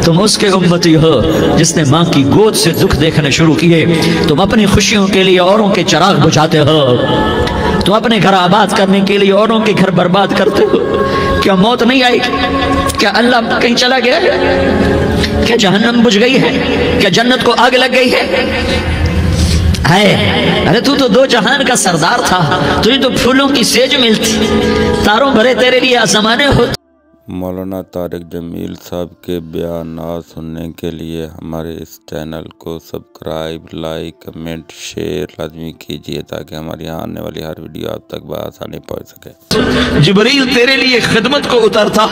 تم اس کے امتی ہو جس نے ماں کی گود سے دکھ دیکھنے شروع کیے۔ تم اپنی خوشیوں کے لیے اوروں کے چراغ بجھاتے ہو، تم اپنے گھر آباد کرنے کے لیے اوروں کے گھر برباد کرتے ہو۔ کیا موت نہیں آئے گی؟ کیا اللہ کہیں چلا گیا ہے؟ کیا جہنم بجھ گئی ہے؟ کیا جنت کو آگ لگ گئی ہے؟ ارے تو دو جہان کا سردار تھا، تجھے تو پھولوں کی سیج ملتی، تاروں بھرے تیرے لیے آسمانے ہوتے۔ مولانا طارق جمیل صاحب کے بیانات سننے کے لیے ہمارے اس چینل کو سبسکرائب، لائک، کمنٹ، شیئر لازمی کیجیے تاکہ ہماری آنے والی ہر ویڈیو آپ تک بآسانی پہنچ سکے۔ جبریل تیرے لیے خدمت کو اترتا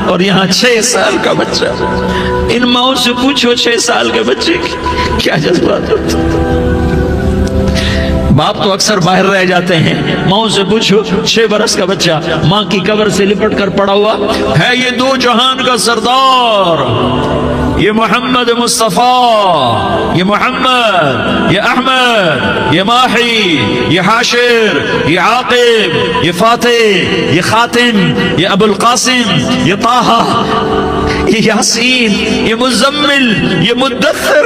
اور یہاں 6 سال کا بچہ، ان ماؤں سے پوچھو 6 سال کے بچے کی کیا جذبات ہوتا۔ باپ تو اکثر باہر رہ جاتے ہیں، ماں سے پوچھو 6 برس کا بچہ ماں کی قبر سے لپٹ کر پڑا ہوا ہے۔ یہ دو جہان کا سردار، یہ محمد مصطفیٰ، یہ محمد، یہ احمد، یہ ماہی، یہ حاشر، یہ عاقب، یہ فاتح، یہ خاتم، یہ ابو القاسم، یہ طہ، یہ یاسین، یہ مزمل، یہ مدثر،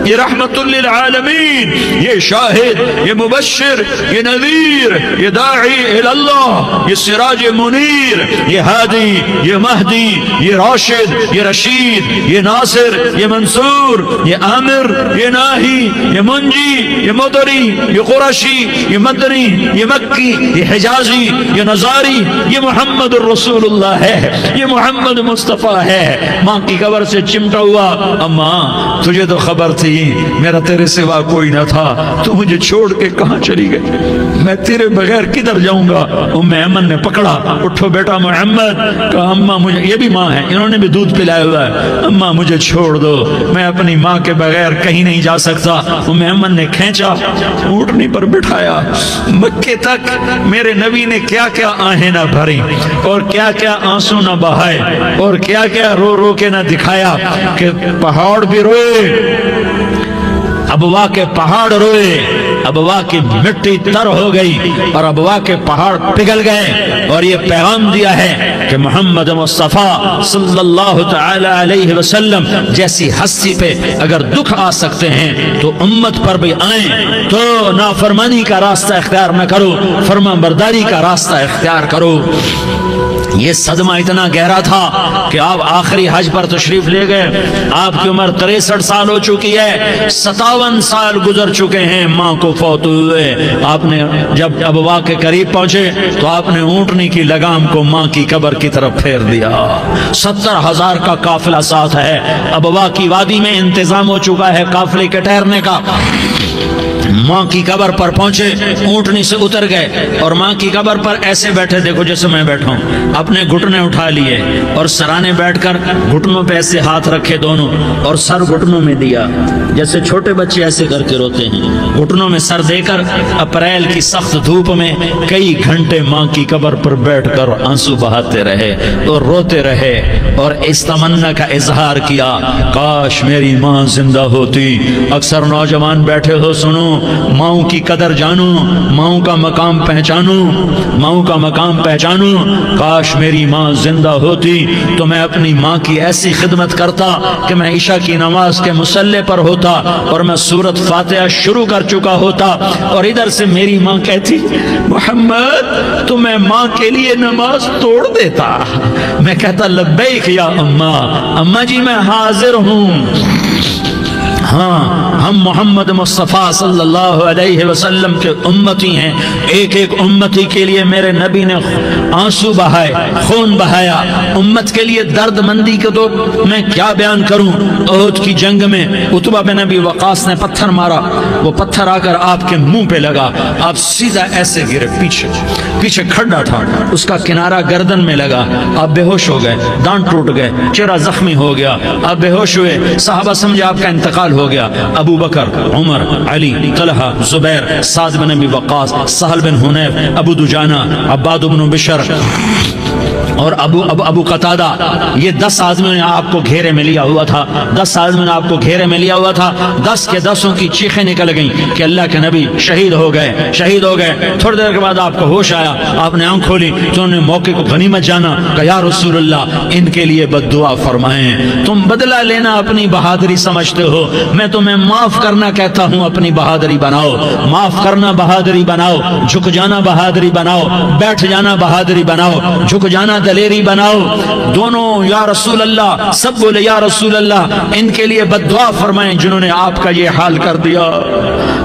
یہ رحمت للعالمین، یہ شاہد، یہ مبشر، یہ نذیر، یہ داعی الاللہ، یہ سراج منیر، یہ ہادی، یہ مہدی، یہ راشد، یہ رشید، یہ ناصر، یہ منصور، یہ عامر، یہ ناہی، یہ منجی، یہ مدری، یہ قرشی، یہ مدنی، یہ مکی، یہ حجازی، یہ نظاری، یہ محمد الرسول اللہ ہے، یہ محمد مصطفیٰ ہے۔ ماں کی قبر سے چمٹا ہوا، اماں تجھے تو خبر تھی میرا تیرے سوا کوئی نہ تھا، تو مجھے چھوڑ کے کہاں چلی گئی؟ میں تیرے بغیر کدھر جاؤں گا؟ ام ایمن نے پکڑا، اٹھو بیٹا محمد، کہا اماں مجھے، یہ بھی ماں ہے، انہوں نے بھی دودھ پلایا ہوا ہے، اماں مجھے چھوڑ دو، میں اپنی ماں کے بغیر کہیں نہیں جا سکتا۔ ام ایمن نے کھینچا، اونٹنی پر بٹھایا، مکے تک میرے نبی نے کیا کیا آہیں نہ بھری اور کیا کیا آنسو نہ بہائے اور کیا کیا رو رو کے نہ دکھایا کہ پہاڑ بھی روئے، ابوا کے پہاڑ روئے، ابوا کی مٹی تر ہو گئی اور ابوا کے پہاڑ پگھل گئے، اور یہ پیغام دیا ہے کہ محمد مصطفیٰ صلی اللہ تعالی علیہ وسلم جیسی ہستی پہ اگر دکھ آ سکتے ہیں تو امت پر بھی آئیں، تو نافرمانی کا راستہ اختیار نہ کرو، فرما برداری کا راستہ اختیار کرو۔ یہ صدمہ اتنا گہرا تھا کہ آپ آخری حج پر تشریف لے گئے، آپ کی عمر 63 سال ہو چکی ہے، 57 سال گزر چکے ہیں ماں کو فوت ہوئے۔ آپ نے جب ابوا کے قریب پہنچے تو آپ نے اونٹنی کی لگام کو ماں کی قبر کی طرف پھیر دیا۔ 70,000 کا قافلہ ساتھ ہے، ابوا کی وادی میں انتظام ہو چکا ہے قافلے کے ٹھہرنے کا۔ ماں کی قبر پر پہنچے، اونٹنی سے اتر گئے اور ماں کی قبر پر ایسے بیٹھے، دیکھو جیسے میں بیٹھا ہوں، اپنے گھٹنے اٹھا لیے اور سرانے بیٹھ کر گھٹنوں پہ ایسے ہاتھ رکھے دونوں اور سر گھٹنوں میں دیا، جیسے چھوٹے بچے ایسے کر کے روتے ہیں، گھٹنوں میں سر دے کر اپریل کی سخت دھوپ میں کئی گھنٹے ماں کی قبر پر بیٹھ کر آنسو بہاتے رہے اور روتے رہے اور اس تمنا کا اظہار کیا، کاش میری ماں زندہ ہوتی۔ اکثر نوجوان بیٹھے ہو، سنو، ماؤں کی قدر جانو، ماؤں کا مقام پہچانو، ماؤں کا مقام پہچانو۔ کاش میری ماں زندہ ہوتی تو میں اپنی ماں کی ایسی خدمت کرتا کہ میں عشاء کی نماز کے مصلی پر ہوتا اور میں سورۃ فاتحہ شروع کر چکا ہوتا اور ادھر سے میری ماں کہتی محمد تو میں ماں کے لیے نماز توڑ دیتا، میں کہتا لبیک یا اماں، اماں جی میں حاضر ہوں۔ ہاں ہم محمد مصطفیٰ صلی اللہ علیہ وسلم کے امتی ہیں، ایک ایک امتی کے لیے میرے نبی نے آنسو بہائے، خون بہایا، امت کے لیے درد مندی کو تو میں کیا بیان کروں۔ احد کی جنگ میں عتبہ بن ابی وقاص نے پتھر مارا، وہ پتھر آ کر آپ کے منہ پہ لگا، آپ سیدھا ایسے گرے، پیچھے کھڈا تھا، اس کا کنارہ گردن میں لگا، آپ بے ہوش ہو گئے، دانت ٹوٹ گئے، چہرہ زخمی ہو گیا، آپ بے ہوش ہوئے، صحابہ سمجھے آپ کا انتقال ہو گیا۔ ابو بکر، عمر، علی، طلحہ، زبیر، سعد بن ابی وقاص، سہل بن حنیف، ابو دجانہ، عباد بن بشر اور ابو قتادہ، یہ 10 آدمیوں نے آپ کو گھیرے میں لیا ہوا تھا، 10 آدمیوں نے آپ کو گھیرے میں لیا ہوا تھا، 10 کے 10 کی چیخیں نکل گئیں کہ اللہ کے نبی شہید ہو گئے، شہید ہو گئے۔ تھوڑی دیر کے بعد آپ کو ہوش آیا، آپ نے آنکھ کھولی تو انہوں نے موقع کو غنیمت جانا کہ یا رسول اللہ ان کے لیے بد دعا فرمائیں، تم بدلہ لینا اپنی بہادری سمجھتے ہو، میں تمہیں معاف کرنا کہتا ہوں اپنی بہادری بناؤ، معاف کرنا بہادری بناؤ، جھک جانا بہادری بناؤ، بیٹھ جانا بہادری بناؤ، جھک جانا دلیری بناؤ۔ دونوں یا رسول اللہ، سب بولے یا رسول اللہ ان کے لیے بد دعا فرمائیں جنہوں نے آپ کا یہ حال کر دیا۔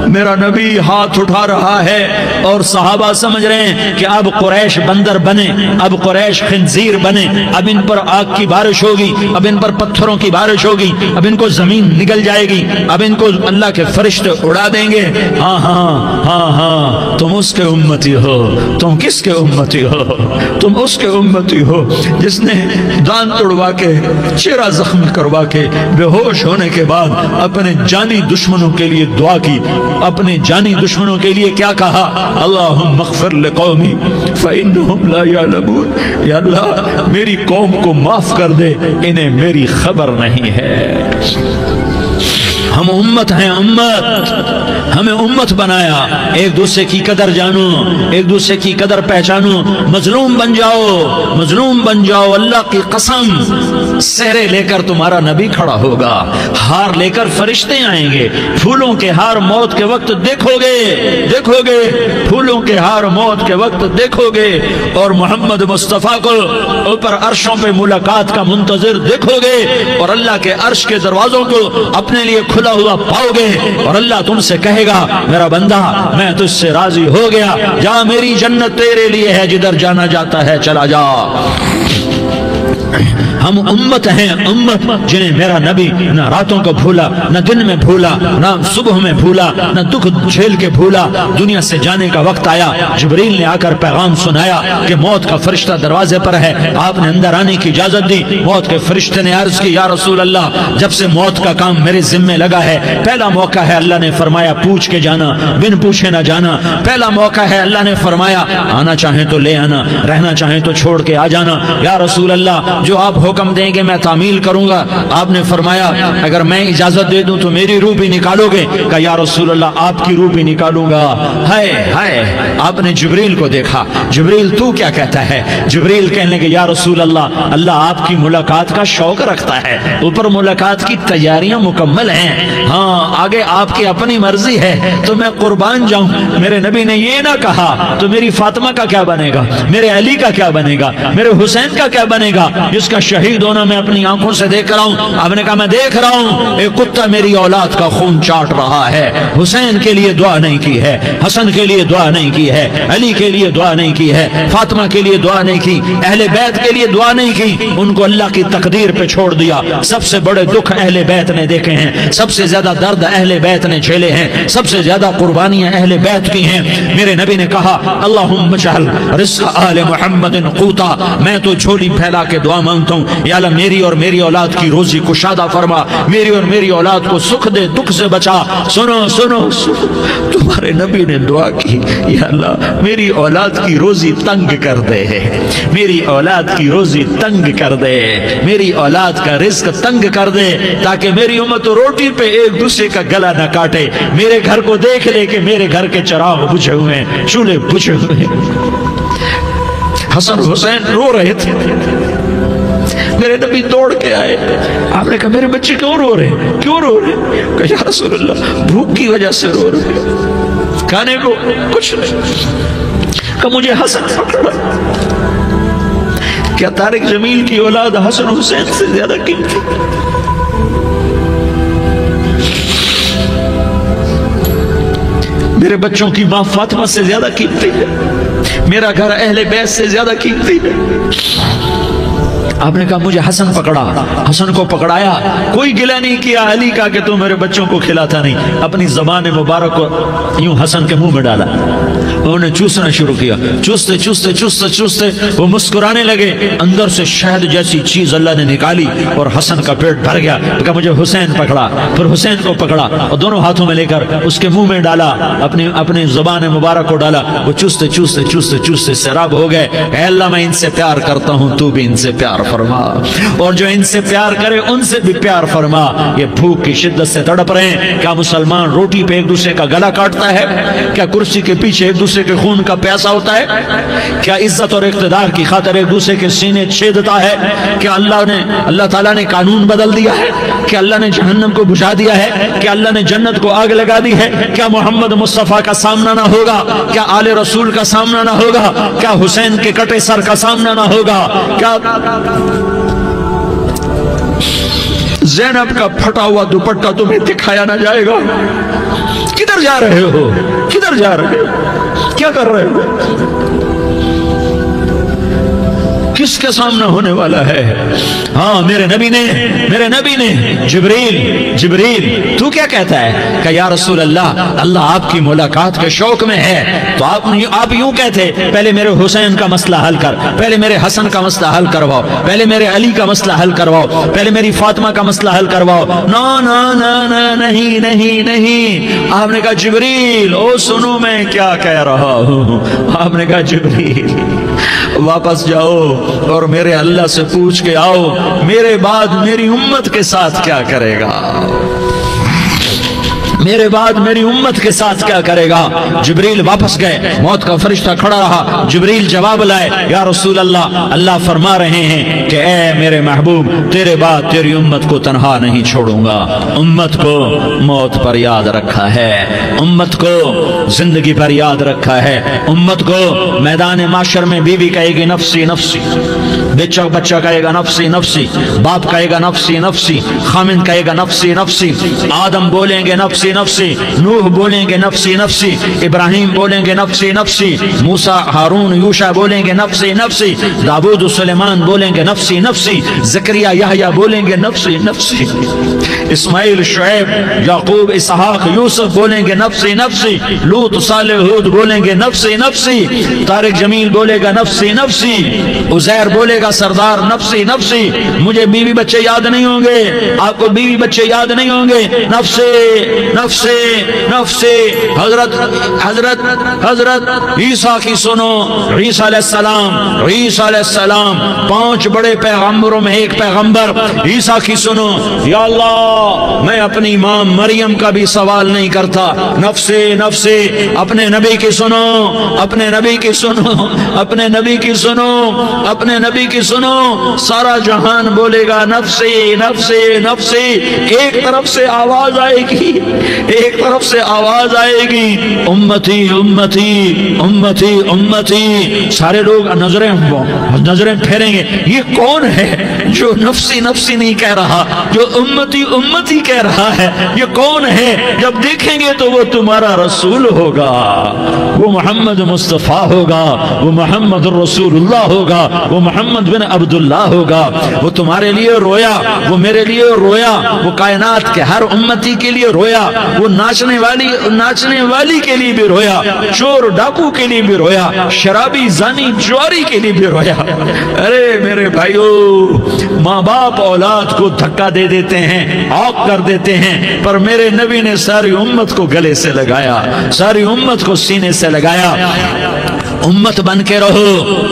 میرا نبی ہاتھ اٹھا رہا ہے اور صحابہ سمجھ رہے ہیں کہ اب قریش بندر بنے، اب قریش خنزیر بنے، اب ان پر آگ کی بارش ہوگی، اب ان پر پتھروں کی بارش ہوگی، اب ان کو زمین نگل جائے گی، اب ان کو اللہ کے فرشتے اڑا دیں گے۔ ہاں ہاں ہاں ہاں، تم اس کے امتی ہو، تم کس کے امتی ہو؟ تم اس کے امتی ہو جس نے دان توڑوا کے، چہرہ زخم کروا کے، بے ہوش ہونے کے بعد اپنے جانی دشمنوں کے لیے دعا کی، اپنے جانی دشمنوں کے لیے کیا کہا؟ اللہم اغفر لقومی فإنہم لا یعلمون، یا اللہ میری قوم کو معاف کر دے، انہیں میری خبر نہیں ہے۔ ہم امت ہیں، امت، ہمیں امت بنایا، ایک دوسرے کی قدر جانو، ایک دوسرے کی قدر پہچانو، مظلوم بن جاؤ، مظلوم بن جاؤ۔ اللہ کی قسم سہرے لے کر تمہارا نبی کھڑا ہوگا، ہار لے کر فرشتے آئیں گے، پھولوں کے ہار موت کے وقت دیکھو گے، دیکھو گے پھولوں کے ہار موت کے وقت دیکھو گے، اور محمد مصطفیٰ کو اوپر عرشوں پہ ملاقات کا منتظر دیکھو گے، اور اللہ کے عرش کے دروازوں کو اپنے لیے کھلا ہوا پاؤ گے، اور اللہ تم سے کہے گا میرا بندہ میں تجھ سے راضی ہو گیا، جا میری جنت تیرے لیے ہے، جدھر جانا جاتا ہے چلا جا۔ ہم امت ہیں، امت جنہیں میرا نبی نہ راتوں کو بھولا، نہ دن میں بھولا، نہ صبح میں بھولا، نہ دکھ جھیل کے بھولا۔ دنیا سے جانے کا وقت آیا، جبریل نے آ کر پیغام سنایا کہ موت کا فرشتہ دروازے پر ہے، آپ نے اندر آنے کی اجازت دی۔ موت کے فرشتے نے عرض کی یا رسول اللہ جب سے موت کا کام میرے ذمے لگا ہے، پہلا موقع ہے اللہ نے فرمایا پوچھ کے جانا، بن پوچھے نہ جانا، پہلا موقع ہے اللہ نے فرمایا آنا چاہیں تو لے آنا، رہنا چاہیں تو چھوڑ کے آ جانا۔ یا رسول اللہ جو آپ حکم دیں گے میں تعمیل کروں گا۔ آپ نے فرمایا اگر میں اجازت دے دوں تو میری روح بھی نکالو گے؟ کہا یا رسول اللہ آپ کی روح بھی نکالوں گا۔ ہائے ہائے، آپ نے جبریل کو دیکھا، جبریل تو کیا کہتا ہے؟ جبریل کہنے لگے یا رسول اللہ اللہ آپ کی ملاقات کا شوق رکھتا ہے، اوپر ملاقات کی تیاریاں مکمل ہیں، ہاں آگے آپ کی اپنی مرضی ہے تو میں قربان جاؤں۔ میرے نبی نے یہ نہ کہا تو میری فاطمہ کا کیا بنے گا، میرے علی کا کیا بنے گا، میرے حسین کا کیا بنے گا جس کا شہید ہونا میں اپنی آنکھوں سے دیکھ رہا ہوں۔ آپ نے کہا میں دیکھ رہا ہوں ایک کتا میری اولاد کا خون چاٹ رہا ہے، حسین کے لیے دعا نہیں کی ہے، حسن کے لیے دعا نہیں کی ہے، علی کے لیے دعا نہیں کی ہے، فاطمہ کے لیے دعا نہیں کی، اہل بیت کے لیے دعا نہیں کی، ان کو اللہ کی تقدیر پہ چھوڑ دیا۔ سب سے بڑے دکھ اہل بیت نے دیکھے ہیں، سب سے زیادہ درد اہل بیت نے جھیلے ہیں، سب سے زیادہ قربانیاں اہل بیت کی ہیں۔ میرے نبی نے کہا اللہم اجعل رزق آل محمد قوتا، میں تو جھولی پھیلا کے دعا مانگتا ہوں یا اللہ میری اور میری اولاد کی روزی کشادہ فرما، میری اور میری اولاد کو سکھ دے، دکھ سے بچا۔ سنو سنو تمہارے نبی نے دعا کی یا اللہ میری اولاد کی روزی تنگ کر دے، میری اولاد کی روزی تنگ کر دے، میری اولاد کا رزق تنگ کر دے تاکہ میری امت روٹی پہ ایک دوسرے کا گلا نہ کاٹے، میرے گھر کو دیکھ لے کہ میرے گھر کے چراغ بجھے ہوئے ہیں، چولہے بجھے ہوئے ہیں۔ حسن حسین رو رہے تھے، میرے نبی دوڑ کے آئے، آپ نے کہا میرے بچے کیوں رو رہے ہیں، کیوں رو رہے ہیں؟ کہا یا رسول اللہ بھوک کی وجہ سے رو رہے ہیں، کھانے کو کچھ نہیں۔ کہا مجھے حسن پکڑا۔ کیا طارق جمیل کی اولاد حسن حسین سے زیادہ قیمتی؟ میرے بچوں کی ماں فاطمہ سے زیادہ قیمتی ہے، میرا گھر اہل بیت سے زیادہ قیمتی ہے۔ آپ نے کہا مجھے حسن پکڑا، حسن کو پکڑایا، کوئی گلہ نہیں کیا علی کا کہ تو میرے بچوں کو کھلاتا نہیں، اپنی زبان مبارک کو یوں حسن کے منہ میں ڈالا۔ उन्होंने चूसना शुरू किया। चूसते चूसते चूसते चूसते वो मुस्कुराने लगे। अंदर से शहद जैसी चीज अल्लाह ने निकाली और हसन का पेट भर गया। तो कहा मुझे हुसैन पकड़ा, फिर हुसैन को पकड़ा और दोनों हाथों में लेकर उसके मुंह में डाला, अपनी जुबान मुबारक को डाला। वो चूसते चूसते चूसते चूसते सैराब हो गए। अल्लाह मैं इनसे प्यार करता हूँ, तू भी इनसे प्यार फरमा, और जो इनसे प्यार करे उनसे भी प्यार फरमा। ये भूख की शिद्दत से तड़प रहे हैं। क्या मुसलमान रोटी पे एक दूसरे का गला काटता है? क्या कुर्सी के पीछे एक दूसरे के खून का प्यासा होता है? क्या इज्जत और इख्तिदार की खातिर एक दूसरे के सीने छेदता है? क्या अल्लाह ताला ने कानून बदल दिया है? क्या अल्लाह ने जहन्नम को बुझा दिया है? क्या अल्लाह ने जन्नत को आग लगा दी है? क्या मोहम्मद मुस्तफा का सामना ना होगा? क्या आले रसूल का सामना ना होगा? क्या हुसैन के कटे सर का सामना ना होगा? क्या ज़ैनब का फटा हुआ दुपट्टा तुम्हें दिखाया ना जाएगा? किधर जा रहे हो? किधर जा रहे हो? क्या कर रहे हो? किसके सामने होने वाला है? हाँ, मेरे नबी ने जिब्रील तू क्या कहता है? कि या रसूल अल्लाह, अल्लाह आपकी मुलाकात के शौक में है। तो आप यूं कहते, पहले मेरे हुसैन का मसला हल कर, पहले मेरे हसन का मसला हल करवाओ, पहले मेरे अली का मसला हल करवाओ, पहले मेरी फातिमा का मसला हल करवाओ। ना ना ना ना नहीं नहीं नहीं। आपने कहा जिब्रील, ओ सुनो मैं क्या कह रहा हूं। आपने कहा जिब्रील वापस जाओ और मेरे अल्लाह से पूछ के आओ, मेरे बाद मेरी उम्मत के साथ क्या करेगा? मेरे बाद मेरी उम्मत के साथ क्या करेगा? जिब्रील वापस गए, मौत का फरिश्ता खड़ा रहा। जिब्रील जवाब लाए, या रसूल अल्लाह, अल्लाह फरमा रहे हैं कि ए मेरे महबूब, तेरे बाद तेरी उम्मत को तन्हा नहीं छोड़ूंगा। उम्मत को मौत पर याद रखा है, उम्मत को जिंदगी पर याद रखा है। उम्मत को मैदान माशर में बीवी कहेगी नफ्सी नफ्सी, बच्चा कहेगा नफ्सी नफ्सी, बाप कहेगा नफ्सी नफ्सी, खामिन कहेगा नफ्सी नफ्सी, आदम बोलेंगे नफ्सी नफ्सी, नूह बोलेंगे नफ्सी नफ्सी, इब्राहिम बोलेंगे नफ्सी नफ्सी, मूसा हारून यूशा बोलेंगे नफ्सी नफ्सी, दाऊद सुलेमान बोलेंगे नफ्सी नफ्सी, ज़करिया याहया बोलेंगे नफ्सी नफ्सी, इस्माइल शुएब याकूब इसहाक यूसुफ बोलेंगे नफ्सी नफ्सी, लूत सालेह हूद बोलेंगे नफ्सी नफ्सी, तारिक जमील बोलेगा नफ्सी नफ्सी, उज़ैर बोलेगा सरदार नफ्सी नफ्सी। मुझे बीवी बच्चे याद नहीं होंगे, आपको बीवी बच्चे याद नहीं होंगे, नफ्से नफ्से नफ्से। हजरत ईसा की सुनो, ईसा अलैहिस्सलाम 5 बड़े पैगंबरों में एक पैगंबर, ईसा की सुनो। या अल्लाह, मैं अपनी मां मरियम का भी सवाल नहीं करता, नफ्से नफ्से। अपने नबी की सुनो, अपने नबी की सुनो, अपने नबी की सुनो, अपने नबी की सुनो। सारा जहान बोलेगा नफ्से नफ्से नफ्से। एक तरफ से आवाज आएगी, एक तरफ से आवाज आएगी, उम्मती उम्मती उम्मती उम्मती। सारे लोग नजरें फेरेंगे, ये कौन है जो नफ्सी नफ्सी नहीं कह रहा, जो उम्मती उम्मती कह रहा है? ये कौन है? जब देखेंगे तो वो तुम्हारा रसूल होगा, वो मोहम्मद मुस्तफा होगा, वो मोहम्मद रसूलुल्लाह होगा, वो मोहम्मद बिन अब्दुल्लाह होगा। वो तुम्हारे लिए रोया, वो मेरे लिए रोया, वो कायनात के हर उम्मती के लिए रोया, वो नाचने वाली के लिए भी रोया, चोर डाकू के लिए भी रोया, शराबी जानी जुआरी के लिए भी रोया। अरे मेरे भाइयों, माँ बाप औलाद को धक्का दे देते हैं, आग कर देते हैं, पर मेरे नबी ने सारी उम्मत को गले से लगाया, सारी उम्मत को सीने से लगाया। उम्मत बन के रहो,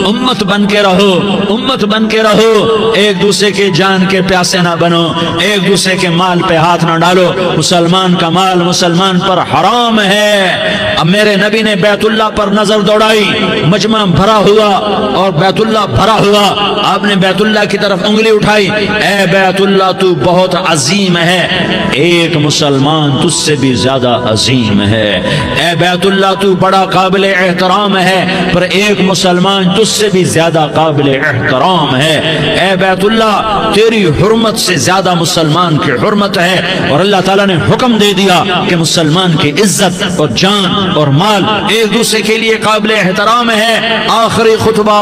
उम्मत बन के रहो, उम्मत बन के रहो। एक दूसरे के जान के प्यासे ना बनो, एक दूसरे के माल पे हाथ ना डालो। मुसलमान का माल मुसलमान पर हराम है। अब मेरे नबी ने बैतुल्लाह पर नजर दौड़ाई, मजमा भरा हुआ और बैतुल्लाह भरा हुआ। आपने बैतुल्लाह की तरफ उंगली उठाई, ए बैतुल्लाह तू बहुत अजीम है, एक मुसलमान तुझसे भी ज्यादा अजीम है। ए बैतुल्लाह तू बड़ा काबिल एहतराम है, पर एक मुसलमान तुझसे भी ज्यादा काबिल एहतराम है। ए बैतुल्लाह, तेरी हुर्मत से ज्यादा मुसलमान की हुर्मत है। और अल्लाह ताला ने हुक्म दे दिया कि मुसलमान की इज्जत और जान और माल एक दूसरे के लिए काबिल एहतराम है। आखिरी खुतबा,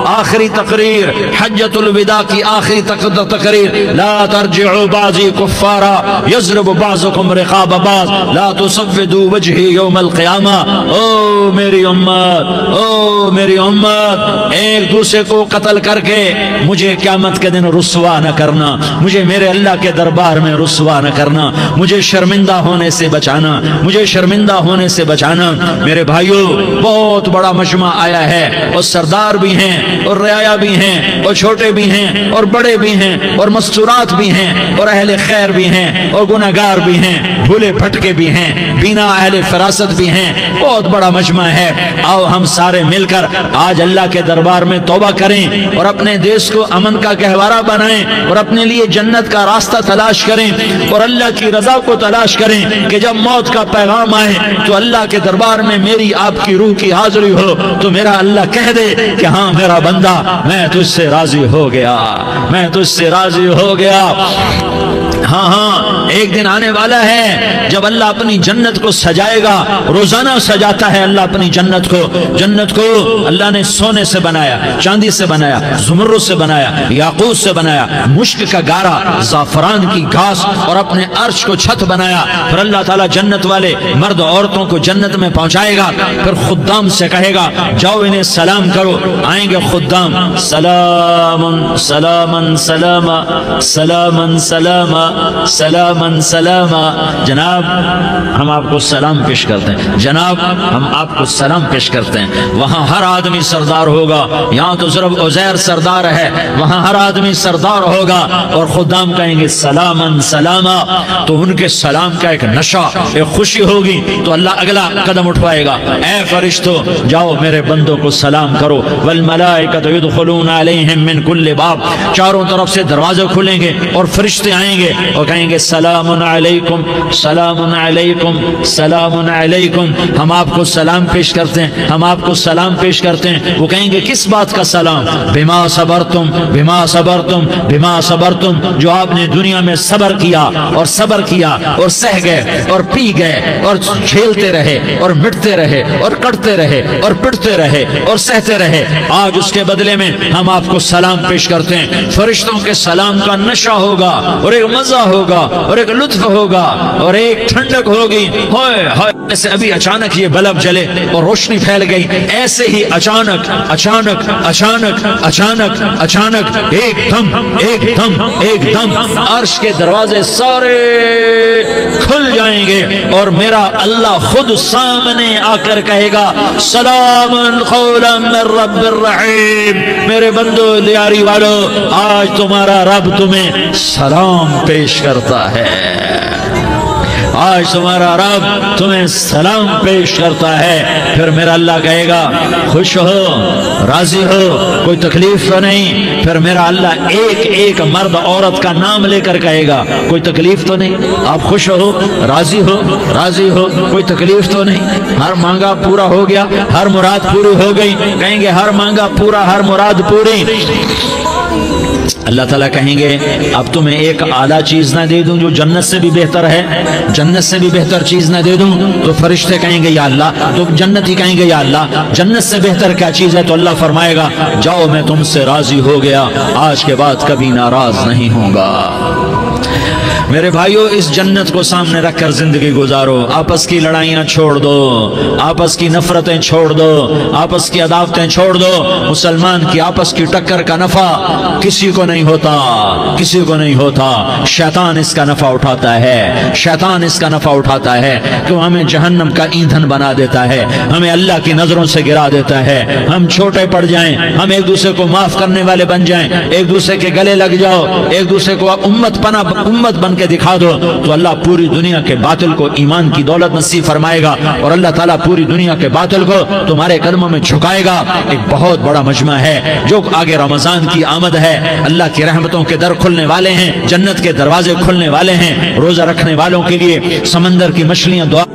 आखिरी तकरीर, हज्जतुल विदा की आखिरी तकरीर, ला तर्जिउ बाज़ी कुफ्फारा यज़रिबु बाज़ुकुम रिक़ाब बाज़ ला तुसव्विदू वजही यौमल क़ियामा। ओ मेरी उम्मत, ओ मेरी उम्मत, एक दूसरे को कत्ल करके मुझे क़यामत के दिन रुस्वा न करना, मुझे मेरे अल्लाह के दरबार में रुस्वा न करना, मुझे शर्मिंदा होने से बचाना, मुझे शर्मिंदा होने से बचाना। मेरे भाइयों, बहुत बड़ा मजमा आया है, और सरदार भी हैं और रियाया भी हैं और छोटे भी हैं और बड़े भी हैं और मस्तूरात भी हैं और अहले खैर भी हैं और गुनाहगार भी हैं, भूले भटके भी हैं, बिना अहले फरासत भी हैं। बहुत बड़ा मजमा है। आओ हम सारे मिलकर आज अल्लाह के दरबार में तौबा करें और अपने देश को अमन का गहवारा बनाएं और अपने लिए जन्नत का रास्ता तलाश करें और अल्लाह की रजा को तलाश करें कि जब मौत का पैगाम आए तो अल्लाह के दरबार में मेरी आपकी रूह की हाजिरी हो तो मेरा अल्लाह कह दे कि हाँ मेरा बंदा, मैं तुझसे राजी हो गया, मैं तुझसे राजी हो गया। हाँ हाँ, एक दिन आने वाला है जब अल्लाह अपनी जन्नत को सजाएगा। रोजाना सजाता है अल्लाह अपनी जन्नत को। जन्नत को अल्लाह ने सोने से बनाया, चांदी से बनाया, ज़ुमर्रुद से बनाया, याकूत से बनाया, मुश्क का गारा, ज़ाफ़रान की घास और अपने अर्श को छत बनाया। फिर अल्लाह ताला जन्नत वाले मर्द औरतों को जन्नत में पहुंचाएगा। फिर खुद्दाम से कहेगा जाओ इन्हें सलाम करो। आएंगे खुद्दाम, सलामन सलामन सलामा सलामन सलामा सलामन सलामा। जनाब हम आपको सलाम पेश करते हैं, जनाब हम आपको सलाम पेश करते हैं। वहां हर आदमी सरदार होगा। यहाँ तो सिर्फ उज़ैर सरदार है, वहां हर आदमी सरदार होगा। और खुदाम कहेंगे सलामन सलामा, तो उनके सलाम का एक नशा, एक खुशी होगी। तो अल्लाह अगला कदम उठवाएगा, ऐ फरिश्तों जाओ मेरे बंदों को सलाम करो। वल मलाइकतु यदखुलूना अलैहिम मिन कुल्लि बाब, चारों तरफ से दरवाजे खुलेंगे और फरिश्ते आएंगे और कहेंगे सलामुन अलैकुम सलामुन अलैकुम सलामुन अलैकुम। हम आपको सलाम पेश करते हैं, हम आपको सलाम पेश करते हैं। वो कहेंगे किस बात का सलाम? बिमा सबरतुम बिमा सबरतुम बिमा सबरतुम, जो आपने दुनिया में सबर किया और सबर किया और सह गए और पी गए और झेलते रहे और मिटते रहे और कटते रहे और पिटते रहे और सहते रहे, आज उसके बदले में हम आपको सलाम पेश करते हैं। फरिश्तों के सलाम का नशा होगा और एक मजा होगा और एक लुत्फ होगा और एक ठंडक होगी। होए होए, ऐसे अभी अचानक ये बल्ब जले और रोशनी फैल गई, ऐसे ही अचानक अचानक अचानक अचानक अचानक एकदम अर्श के दरवाजे सारे खुल जाएंगे और मेरा अल्लाह खुद सामने आकर कहेगा सलामुन कौलन मिर रब्बिर रहीम। मेरे बंदो दियारी वालों, आज तुम्हारा रब तुम्हें सलाम पेश करता है, आज तुम्हारा रब तुम्हें सलाम पेश करता है। फिर मेरा अल्लाह कहेगा खुश हो, राजी हो, कोई तकलीफ तो नहीं। फिर मेरा अल्लाह एक एक मर्द औरत का नाम लेकर कहेगा कोई तकलीफ तो नहीं, आप खुश हो, राजी हो, राजी हो, कोई तकलीफ तो नहीं, हर मांगा पूरा हो गया, हर मुराद पूरी हो गई। कहेंगे हर मांगा पूरा, हर मुराद पूरी। अल्लाह ताला कहेंगे अब तुम्हें एक आला चीज ना दे दूं जो जन्नत से भी बेहतर है, जन्नत से भी बेहतर चीज ना दे दूं? तो फरिश्ते कहेंगे या अल्लाह, तो जन्नती कहेंगे या अल्लाह जन्नत से बेहतर क्या चीज है? तो अल्लाह फरमाएगा जाओ मैं तुमसे राजी हो गया, आज के बाद कभी नाराज नहीं होगा। मेरे भाइयों, इस जन्नत को सामने रखकर जिंदगी गुजारो। आपस की लड़ाइयां छोड़ दो, आपस की नफरतें छोड़ दो, आपस की अदावतें छोड़ दो। मुसलमान की आपस की टक्कर का नफा किसी को नहीं होता, किसी को नहीं होता। शैतान इसका नफा उठाता है, शैतान इसका नफा उठाता है कि हमें जहन्नम का ईंधन बना देता है, हमें अल्लाह की नजरों से गिरा देता है, हम छोटे पड़ जाएं, हम एक दूसरे को माफ करने वाले बन जाएं, एक दूसरे के गले लग जाओ, एक दूसरे को उम्मत बन के दिखा दो, तो अल्लाह पूरी दुनिया के बातिल को ईमान की दौलत नसीब फरमाएगा और अल्लाह ताला पूरी दुनिया के बातिल को तुम्हारे कदमों में झुकाएगा। एक बहुत बड़ा मजमा है जो आगे रमजान की आमद है, अल्लाह की रहमतों के दर खुलने वाले हैं, जन्नत के दरवाजे खुलने वाले हैं। रोजा रखने वालों के लिए समंदर की मछलियां दुआ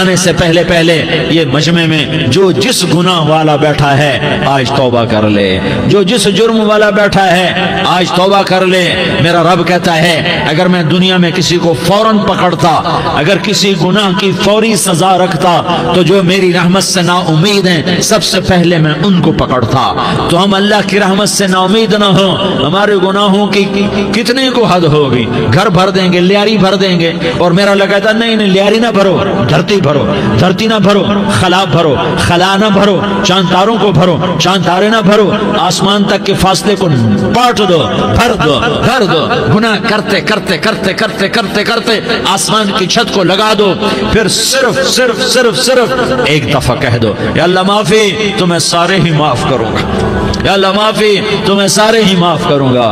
आने से पहले पहले ये मजमे में जो जिस गुनाह वाला बैठा है आज तौबा कर ले, जो जिस जुर्म वाला बैठा है आज तौबा कर ले। मेरा रब कहता है अगर मैं दुनिया में किसी को फौरन पकड़ता, अगर किसी गुनाह की फौरी सजा रखता तो जो मेरी रहमत से ना उम्मीद है सबसे पहले मैं उनको पकड़ता। तो हम अल्लाह की रहमत से ना उम्मीद ना हो, हमारे गुनाहों की कितने को हद होगी, घर भर देंगे, लियारी भर देंगे। और मेरा लगा था नहीं नहीं लियारी ना भरो, धरती भरो, धरती ना भरो, खला भरो, खला ना भरो, चांद तारों को भरो, चांद तारे ना भरो, आसमान तक के फासले को बांट दो, भर दो, भर दो। गुनाह करते करते करते करते करते करते आसमान की छत को लगा दो, फिर सिर्फ सिर्फ सिर्फ सिर्फ एक दफा कह दो या अल्लाह माफी, तो मैं सारे ही माफ करूंगा, या अल्लाह माफी, तो मैं सारे ही माफ करूंगा।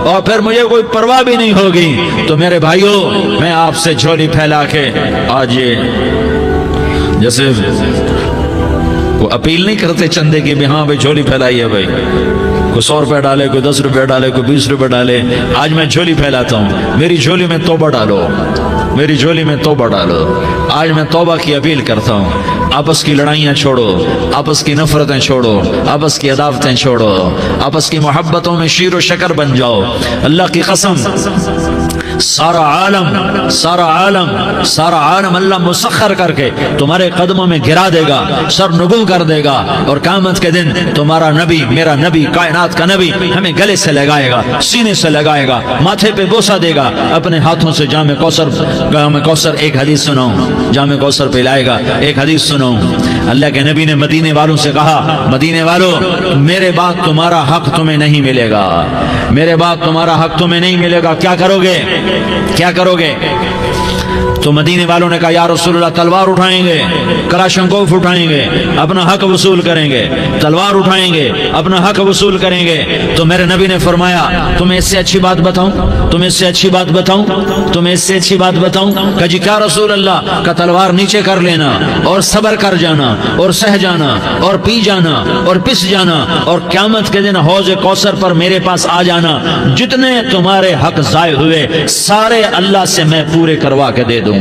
और फिर मुझे कोई परवाह भी नहीं होगी। तो मेरे भाइयों मैं आपसे झोली फैला के आज ये जैसे वो अपील नहीं करते चंदे की भी हाँ भाई झोली फैलाई है भाई, कोई 100 रुपए डाले, कोई 10 रुपए डाले, कोई 20 रुपए डाले, आज मैं झोली फैलाता हूँ। मेरी झोली में तौबा डालो, मेरी झोली में तौबा डालो। आज मैं तौबा की अपील करता हूँ। आपस की लड़ाइयाँ छोड़ो, आपस की नफरतें छोड़ो, आपस की अदावतें छोड़ो, आपस की मोहब्बतों में शीर व शकर बन जाओ। अल्लाह की कसम सारा आलम सारा आलम सारा आलम अल्लाह मुसख्खर करके तुम्हारे कदमों में गिरा देगा, सर नुगू कर देगा। और क़यामत के दिन तुम्हारा नबी, मेरा नबी, कायनात का नबी हमें गले से लगाएगा, सीने से लगाएगा, माथे पे बोसा देगा, अपने हाथों से जामे कौसर एक हदीस सुनाऊं, जामे कौसर पिलाएगा। एक हदीस सुनो, अल्लाह के नबी ने मदीने वालों से कहा, मदीने वालों मेरे बाद तुम्हारा हक तुम्हें नहीं मिलेगा, मेरे बाद तुम्हारा हक तुम्हें नहीं मिलेगा, क्या करोगे, क्या करोगे? तो मदीने वालों ने कहा या रसूलल्लाह तलवार उठाएंगे, कलाशंकोफ उठाएंगे, अपना हक वसूल करेंगे, तलवार उठाएंगे, अपना हक वसूल करेंगे। तो मेरे नबी ने फरमाया तुम्हें इससे अच्छी बात बताऊं, तुम्हें इससे अच्छी बात बताऊं, तुम्हें इससे अच्छी बात बताऊं? कहा जी क्या रसूल अल्लाह? का तलवार नीचे कर लेना और सब्र कर जाना और सह जाना और पी जाना और पिस जाना और क़यामत के दिन हौज़ कौसर पर मेरे पास आ जाना, जितने तुम्हारे हक ज़ाय हुए सारे अल्लाह से मैं पूरे करवा के दे दूंगा।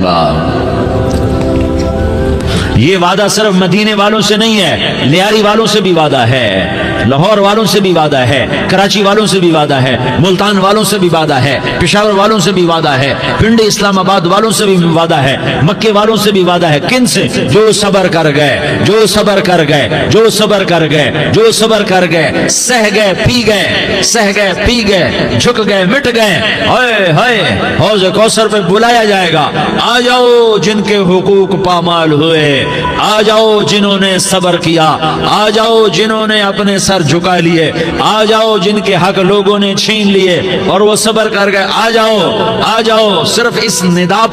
ये वादा सिर्फ मदीने वालों से नहीं है, लियारी वालों से भी वादा है, लाहौर वालों से भी वादा है, कराची वालों से भी वादा है, मुल्तान वालों से भी वादा है, पेशावर वालों से भी वादा है, पिंडी इस्लामाबाद वालों से भी वादा है, मक्के वालों से भी वादा है। किन से? जो सबर कर गए, जो सबर कर गए, जो सबर कर गए, जो सबर कर गए, सह गए, पी गए, सह गए, पी गए, झुक गए, मिट गए। हाय हाय हौज़ कौसर पे बुलाया जाएगा, आ जाओ जिनके हुकूक पामाल हुए, आ जाओ जिन्होंने सबर किया, आ जाओ जिन्होंने अपने सर झुका लिए, आ जाओ जिनके हक लोगों ने छीन लिए और वो सबर कर गए, आ जाओ, आ जाओ। सिर्फ इस निदा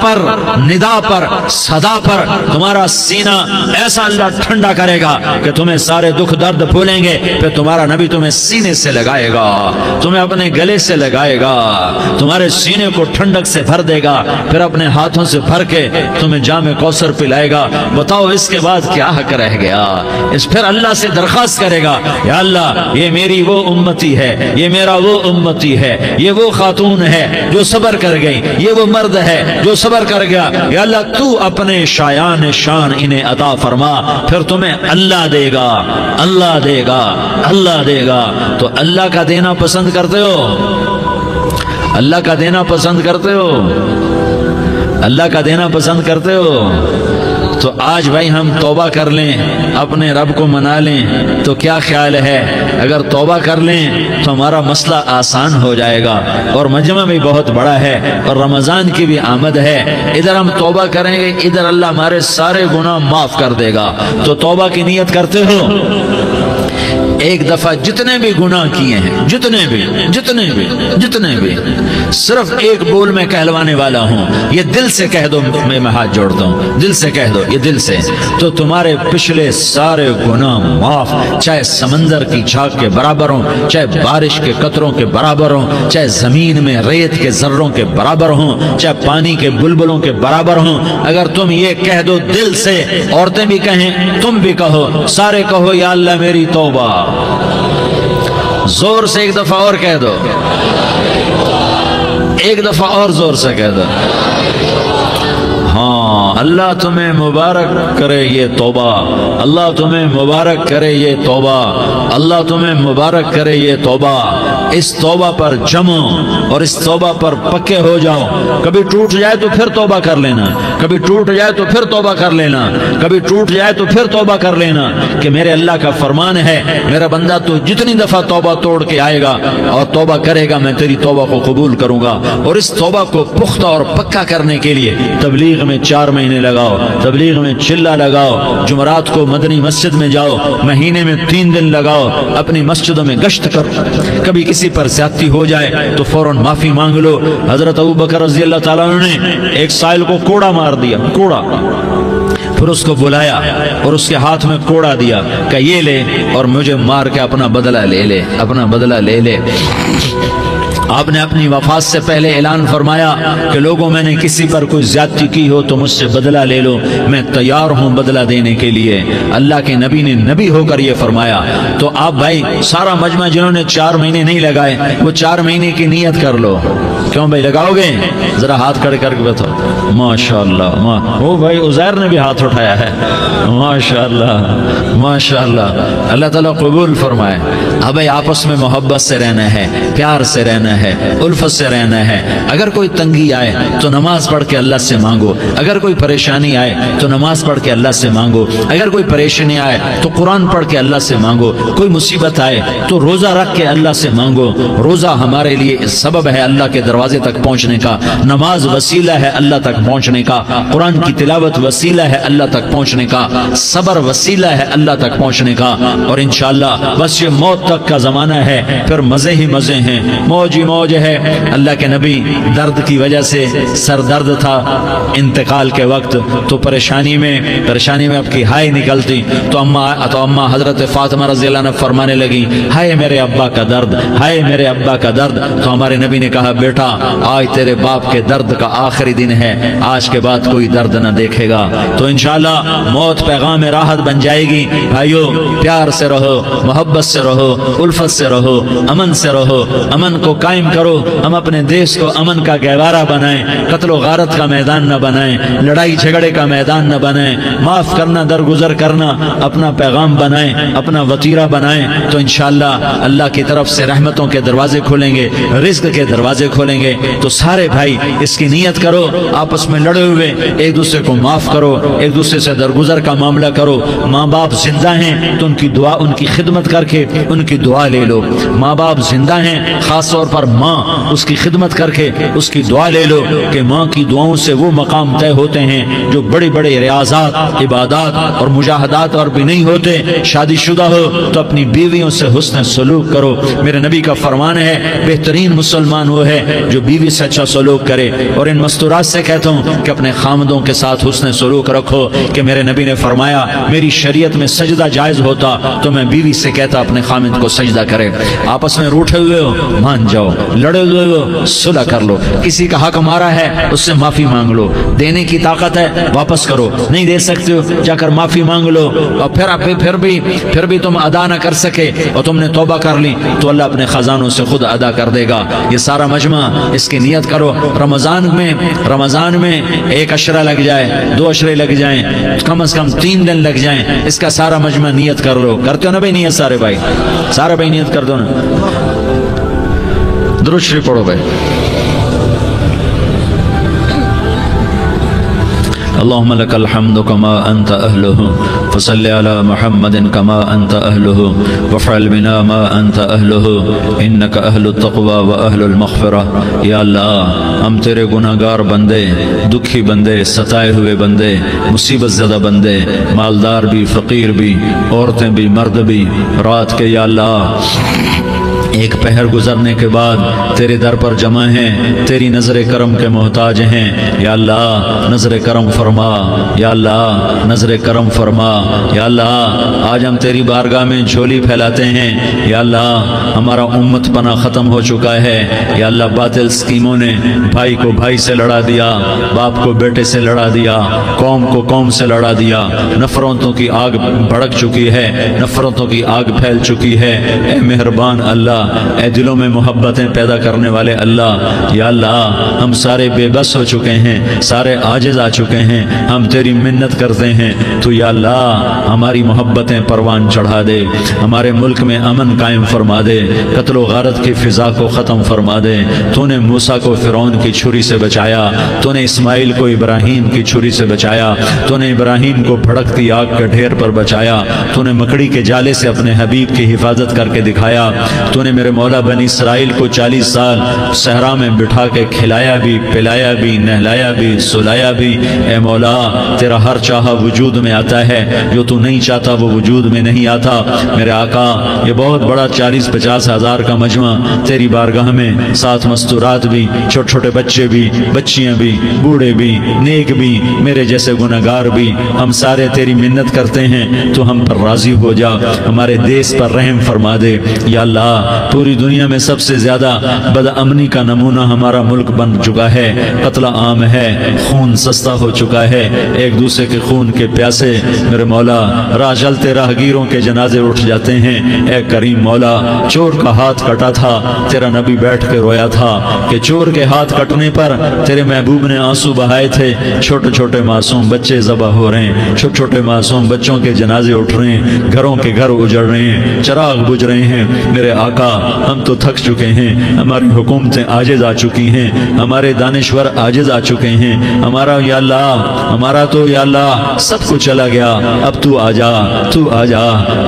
पर सदा पर तुम्हारा सीना ऐसा अल्लाह ठंडा करेगा कि तुम्हें सारे दुख दर्द भूलेंगे। फिर तुम्हारा नबी तुम्हें सीने से लगाएगा, तुम्हें अपने गले से लगाएगा, तुम्हारे सीने को ठंडक से भर देगा, फिर अपने हाथों से भर के तुम्हें जामे कौसर पिलाएगा। बताओ इसके बाद क्या हक रह गया? इस फिर अल्लाह से दरखास्त करेगा या अल्लाह ये मेरी वो उम्मती है, ये मेरा वो उम्मती है, ये वो खातून है जो सबर कर गई, ये वो मर्द है जो सबर कर गया। या अल्लाह तू अपने शायान शान इन्हें अता फरमा, फिर तुम्हें अल्लाह देगा, अल्लाह देगा, अल्लाह देगा। तो अल्लाह का देना पसंद करते हो? अल्लाह का देना पसंद करते हो? अल्लाह का देना पसंद करते हो? तो आज भाई हम तौबा कर लें, अपने रब को मना लें। तो क्या ख्याल है अगर तौबा कर लें तो हमारा मसला आसान हो जाएगा। और मजमा भी बहुत बड़ा है और रमज़ान की भी आमद है, इधर हम तौबा करेंगे, इधर अल्लाह हमारे सारे गुनाह माफ कर देगा। तो तौबा की नीयत करते हो? एक दफा जितने भी गुनाह किए हैं, जितने भी सिर्फ एक बोल में कहलवाने वाला हूं, ये दिल से कह दो, मैं हाथ जोड़ता हूं, दिल से कह दो, ये दिल से, तो तुम्हारे पिछले सारे गुनाह माफ, चाहे समंदर की झाग के बराबर हो, चाहे बारिश के कतरों के बराबर हो, चाहे जमीन में रेत के जर्रों के बराबर हो, चाहे पानी के बुलबुलों के बराबर हो। अगर तुम ये कह दो दिल से, औरतें भी कहें, तुम भी कहो, सारे कहो या अल्लाह मेरी तौबा। जोर से एक दफा और कह दो, एक दफा और जोर से कह दो, ہاں اللہ تمہیں مبارک کرے یہ توبہ، اللہ تمہیں مبارک کرے یہ توبہ، اللہ تمہیں مبارک کرے یہ توبہ۔ اس توبہ پر جمو اور اس توبہ پر پکے ہو جاؤ۔ کبھی ٹوٹ جائے تو پھر توبہ کر لینا، کبھی ٹوٹ جائے تو پھر توبہ کر لینا، کبھی ٹوٹ جائے تو پھر توبہ کر لینا، کہ میرے اللہ کا فرمان ہے میرا بندہ تو جتنی دفعہ توبہ توڑ کے آئے گا اور توبہ کرے گا میں تیری توبہ کو قبول کروں گا۔ اور اس توبہ کو پختہ اور پکا کرنے کے لیے تبلیغ میں 4 مہینے لگاؤ، تبلیغ میں چلہ لگاؤ، جمعرات کو مدنی مسجد میں جاؤ، مہینے میں 3 دن لگاؤ، اپنی مسجدوں میں گشت کرو۔ کبھی کسی پر زیادتی ہو جائے تو فوراً معافی مانگ لو۔ حضرت ابوبکر رضی اللہ تعالیٰ عنہ نے ایک سائل کو کوڑا مار دیا، کوڑا، پھر اس کو بلایا اور اس کے ہاتھ میں کوڑا دیا کہ یہ لے اور مجھے مار کے اپنا بدلہ لے لے، اپنا بدلہ لے لے۔ آپ نے اپنی وفات سے پہلے اعلان فرمایا کہ لوگوں میں نے کسی پر کوئی زیادتی کی ہو تو مجھ سے بدلہ لے لو، میں تیار ہوں بدلہ دینے کے لیے۔ اللہ کے نبی نے نبی ہو کر یہ فرمایا۔ تو آپ بھائی سارا مجمع جنہوں نے 4 مہینے نہیں لگائے وہ 4 مہینے کی نیت کر لو۔ کیوں بھائی لگاؤ گے؟ ذرا ہاتھ کھڑے کر کے بتاؤ۔ ماشاءاللہ، وہ بھائی عزیر نے بھی ہاتھ اٹھایا ہے، ماشاءاللہ ماشاءاللہ، اللہ تعالیٰ قبول فرمائے۔ اب بھائی آپس میں محبت سے رہنا ہے، پیار سے رہنا ہے، الفت سے رہنا ہے۔ اگر کوئی تنگی آئے تو نماز پڑھ کے اللہ سے مانگو، اگر کوئی پریشانی آئے تو نماز پڑھ کے اللہ سے مانگو، اگر کوئی پریشانی آئے تو قرآن پڑھ کے اللہ سے مانگو، کوئی مصیبت آئے تو روزہ رکھ کے اللہ سے مانگو۔ روزہ ہمارے لیے سبب ہے اللہ کے دروازے تک پہنچنے کا، نماز وسیلہ ہے اللہ تک پہنچنے کا، قرآن کی تلاوت وسیلہ ہے اللہ تک پہنچنے کا، صبر وسیلہ ہے اللہ تک پہنچنے کا۔ اور انشاءاللہ بس یہ موت تک کا زمانہ ہے، پھر مزے ہی مزے ہیں، موج ہی موج ہے۔ اللہ کے نبی درد کی وجہ سے سر درد تھا انتقال کے وقت، تو پریشانی میں اب کی ہائے نکلتی تو اماں حضرت فاطمہ رضی اللہ عنہ فرمانے لگی ہائے میرے ابا کا درد، ہائے میرے ابا کا درد۔ تو ہمارے نبی نے کہا بیٹا آج تیرے باپ کے درد کا آخری دن ہے، آج کے بعد کوئی درد نہ دیکھے گا۔ تو انشاءاللہ موت پیغام راحت بن جائے گی۔ بھائیو پیار سے رہو، محبت سے رہو، الفت سے رہو، امن سے رہو، امن کو قائم کرو۔ ہم اپنے دیش کو امن کا گہوارہ بنائیں، قتل و غارت کا میدان نہ بنائیں، لڑائی جھگڑے کا میدان نہ بنائیں، معاف کرنا درگزر کرنا اپنا پیغام بنائیں، اپنا وطیرہ بنائیں۔ تو انشاءاللہ اللہ کی طرف سے رحمتوں کے دروازے کھولیں گے، رزق کے دروازے کھولیں گے۔ تو سارے بھائی اس کی نیت کرو، آپس میں لڑے ہوئے ایک دوسرے کو معاف کرو، ایک دوسرے سے درگزر کا معاملہ کرو۔ ماں باپ زندہ ہیں تو ان کی دعا، ان کی خدمت کر کے ان کی دعا لے لو۔ ماں باپ زندہ ہیں، خاص طور پر ماں، اس کی خدمت کر کے اس کی دعا لے لو، کہ ماں کی دعاؤں سے وہ مقام طے ہوتے ہیں جو بڑے بڑے ریاضات، عبادات اور مجاہدات اور بھی نہیں ہوتے۔ شادی شدہ ہو تو اپنی بیویوں سے حسن سلوک کرو۔ میرے نبی کا فرمان ہے بہترین مسلمان وہ ہے جو بیوی سے اچھا سلوک کرے۔ اور ان مستورات سے کہتا ہوں کہ اپنے خامدوں کے ساتھ حسن سلوک رکھو، کہ میرے نبی نے فرمایا میری شریعت میں سجدہ جائز ہوتا تو میں بیوی سے کہتا اپنے خامد کو سجدہ کرے۔ آپس میں روٹھے ہوئے ہو مان جاؤ، لڑے ہوئے ہو صلح کر لو، کسی کا حق مارا ہے اس سے معافی مانگ لو، دینے کی طاقت ہے واپس کرو، نہیں دے سکتے ہو جا کر معافی مانگ لو۔ اور پھر بھی تم ادا نہ کر سکے اور تم نے توبہ کر لی تو اللہ اپنے خزانوں سے خود ادا کر دے گا۔ یہ سارا مجمع اس کی نیت کرو۔ رمضان میں 1 عشرہ لگ جائے، 2 عشرے لگ جائیں، کم از کم 3 دن لگ جائیں، اس کا سارا مجمع نیت کر لو۔ کرتے ہو نا بھائی نیت؟ سارے بھائی نیت کر دو نا۔ درود شریف پڑھو بھائی۔ اللهم لك الحمد كما أنت أهله فصل على محمد كما أنت أهله وفعل بنا ما أنت أهله إنك أهل التقوى وأهل المغفرة۔ یا اللہ ہم تیرے گناہگار بندے، دکھی بندے، ستائے ہوئے بندے، مصیبت زدہ بندے، مالدار بھی، فقیر بھی، عورتیں بھی، مرد بھی، رات کے یا اللہ ایک پہر گزرنے کے بعد تیرے در پر جمع ہیں، تیری نظر کرم کے محتاج ہیں۔ یا اللہ نظر کرم فرما، یا اللہ نظر کرم فرما۔ یا اللہ آج ہم تیری بارگاہ میں جھولی پھیلاتے ہیں۔ یا اللہ ہمارا امت پناہ ختم ہو چکا ہے۔ یا اللہ باطل اسکیموں نے بھائی کو بھائی سے لڑا دیا، باپ کو بیٹے سے لڑا دیا، قوم کو قوم سے لڑا دیا، نفرتوں کی آگ بھڑک چکی ہے، نفرتوں کی آگ پھیل چکی ہے۔ اے مہربان اللہ अल्लाह, ए दिलों में मोहब्बतें पैदा करने वाले अल्लाह। या अल्लाह, हम सारे बेबस हो चुके हैं, सारे आजिज आ चुके हैं, हम तेरी मिन्नत करते हैं, तो या अल्लाह हमारी मोहब्बतें परवान चढ़ा दे, हमारे मुल्क में अमन कायम फरमा दे, कत्ल गारत की फिजा को ख़त्म फरमा दे। तूने मूसा को फिरौन की छुरी से बचाया, तूने इस्माइल को इब्राहिम की छुरी से बचाया, तूने इब्राहिम को भड़कती आग के ढेर पर बचाया, तूने मकड़ी के जाले से अपने हबीब की हिफाजत करके दिखाया। तूने मेरे मौला बनी इसराइल को 40 साल सहरा में बिठा के खिलाया भी, पिलाया भी, नहलाया भी, सुलाया भी। ए मौला, तेरा हर चाहा वजूद में आता है, जो तू नहीं चाहता वो वजूद में नहीं आता। मेरे आका, ये बहुत बड़ा 40-50 हज़ार का मजमा तेरी बारगाह में, साथ मस्तूरात भी, छोटे छोटे बच्चे भी, बच्चियां भी, बूढ़े भी, नेक भी, मेरे जैसे गुनहगार भी, हम सारे तेरी मिन्नत करते हैं, तो हम पर राजी हो जा, हमारे देश पर रहम फरमा दे। या अल्लाह, पूरी दुनिया में सबसे ज्यादा बदअमनी का नमूना हमारा मुल्क बन चुका है, कत्ल आम है, खून सस्ता हो चुका है, एक दूसरे के खून के प्यासे मेरे मौला राह चलते राहगीरों के जनाजे उठ जाते हैं। ए करीम मौला, चोर का हाथ कटा था, तेरा नबी बैठ के रोया था कि चोर के हाथ कटने पर तेरे महबूब ने आंसू बहाए थे। छोटे छोटे मासूम बच्चे ज़बह हो रहे हैं, छोटे छोटे मासूम बच्चों के जनाजे उठ रहे हैं, घरों के घर उजड़ रहे हैं, चिराग बुझ रहे हैं। मेरे आका, हम तो थक चुके हैं, हमारी हुकूमतें आजिज आ चुकी हैं, हमारे दानिश्वर आजिज आ चुके हैं, हमारा या अल्लाह, हमारा तो या अल्लाह सब कुछ चला गया। अब तू आजा, तू आजा,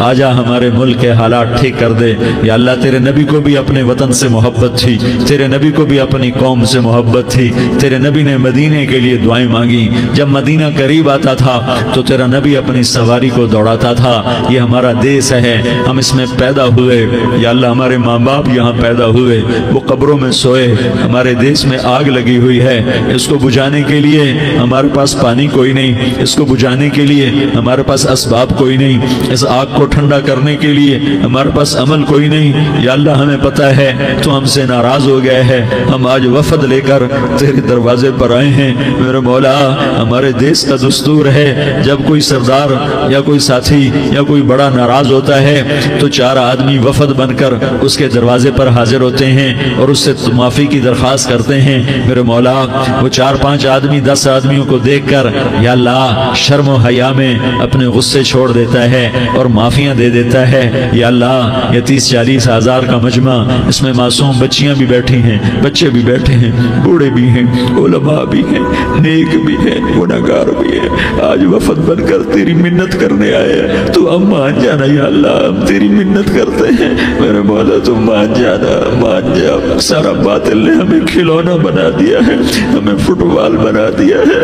आजा, हमारे मुल्क के हालात ठीक कर दे। या अल्लाह, तेरे नबी को भी अपने वतन से मोहब्बत थी, तेरे नबी को भी अपनी कौम से मोहब्बत थी, तेरे नबी ने मदीने के लिए दुआएं मांगी। जब मदीना करीब आता था तो तेरा नबी अपनी सवारी को दौड़ाता था। ये हमारा देश है, हम इसमें पैदा हुए। या अल्लाह, हमारे माँ बाप यहाँ पैदा हुए, वो कब्रों में सोए, हमारे देश में आग लगी हुई है, इसको बुझाने के लिए हमारे पास पानी कोई नहीं, इसको बुझाने के लिए हमारे पास असबाब कोई नहीं, इस आग को ठंडा करने के लिए हमारे पास अमल कोई नहीं। या अल्लाह, हमें पता है तो हमसे नाराज हो गया है, हम आज वफद लेकर तेरे दरवाजे पर आए हैं। मेरे मौला, हमारे देश का दस्तूर है, जब कोई सरदार या कोई साथी या कोई बड़ा नाराज होता है तो 4 आदमी वफद बनकर उसके दरवाजे पर हाजिर होते हैं और उससे माफी की दरख्वास्त करते हैं। मेरे मौला, वो 4-5 आदमी 10 आदमियों को देखकर या अल्लाह शर्म और हया में अपने गुस्से छोड़ देता है और माफियां दे देता है। या अल्लाह, ये 30-40 हज़ार का मजमा, इसमें मासूम बच्चियां भी बैठी हैं, बच्चे भी बैठे हैं, बूढ़े भी हैं, उलमा भी हैं, नेक भी हैं, गुनहगार भी हैं, आज वफद बनकर तेरी मिन्नत करने आए हैं। तो हम मान जाना या अल्लाह, हम तेरी मिन्नत करते हैं। मेरे मौला, तुम मान जाना, मान जा। सारा बातिल ने हमें खिलौना बना दिया है, हमें फुटबॉल बना दिया है,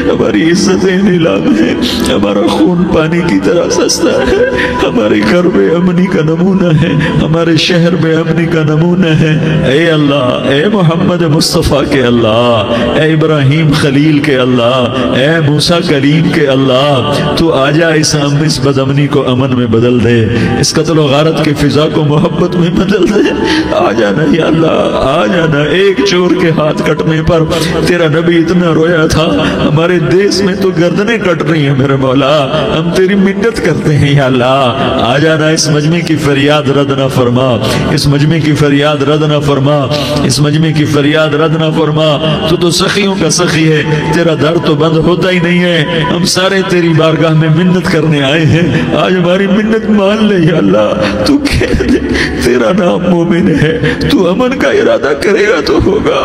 हमारी इज्जतें नीलाम है, हमारा खून पानी की तरह सस्ता है, हमारे घर बेअमनी का नमूना है, हमारे शहर बेअमनी का नमूना है। ए अल्लाह, ए मोहम्मद मुस्तफ़ा के अल्लाह, ए इब्राहिम खलील के अल्लाह, ए मूसा कलीम के अल्लाह, तू आजा, इस बदअमनी को अमन में बदल दे, इस कत्ल गारत की फिजा को मोहब्बत में बदल दे। आ जाना या अल्लाह, आ जाना। एक चोर के हाथ कटने पर तेरा नबी इतना रोया था, हमारे देश में तो गर्दनें कट रही हैं। मेरे मौला, हम तेरी मिन्नत करते हैं या अल्लाह, आ जाना, इस मजमे की फरियाद रद्द ना फरमा, इस मजमे की फरियाद रद्द ना फरमा, इस मजमे की फरियाद रद्द ना फरमा। तू तो सखियों का सखी है, तेरा दर तो बंद होता ही नहीं है। हम सारे तेरी बारगाह में मिन्नत करने आए हैं, आज हमारी मिन्नत मान ले या अल्लाह। तू कह दे तेरा नाम मोमिन है, तू अमन का इरादा करेगा तो होगा,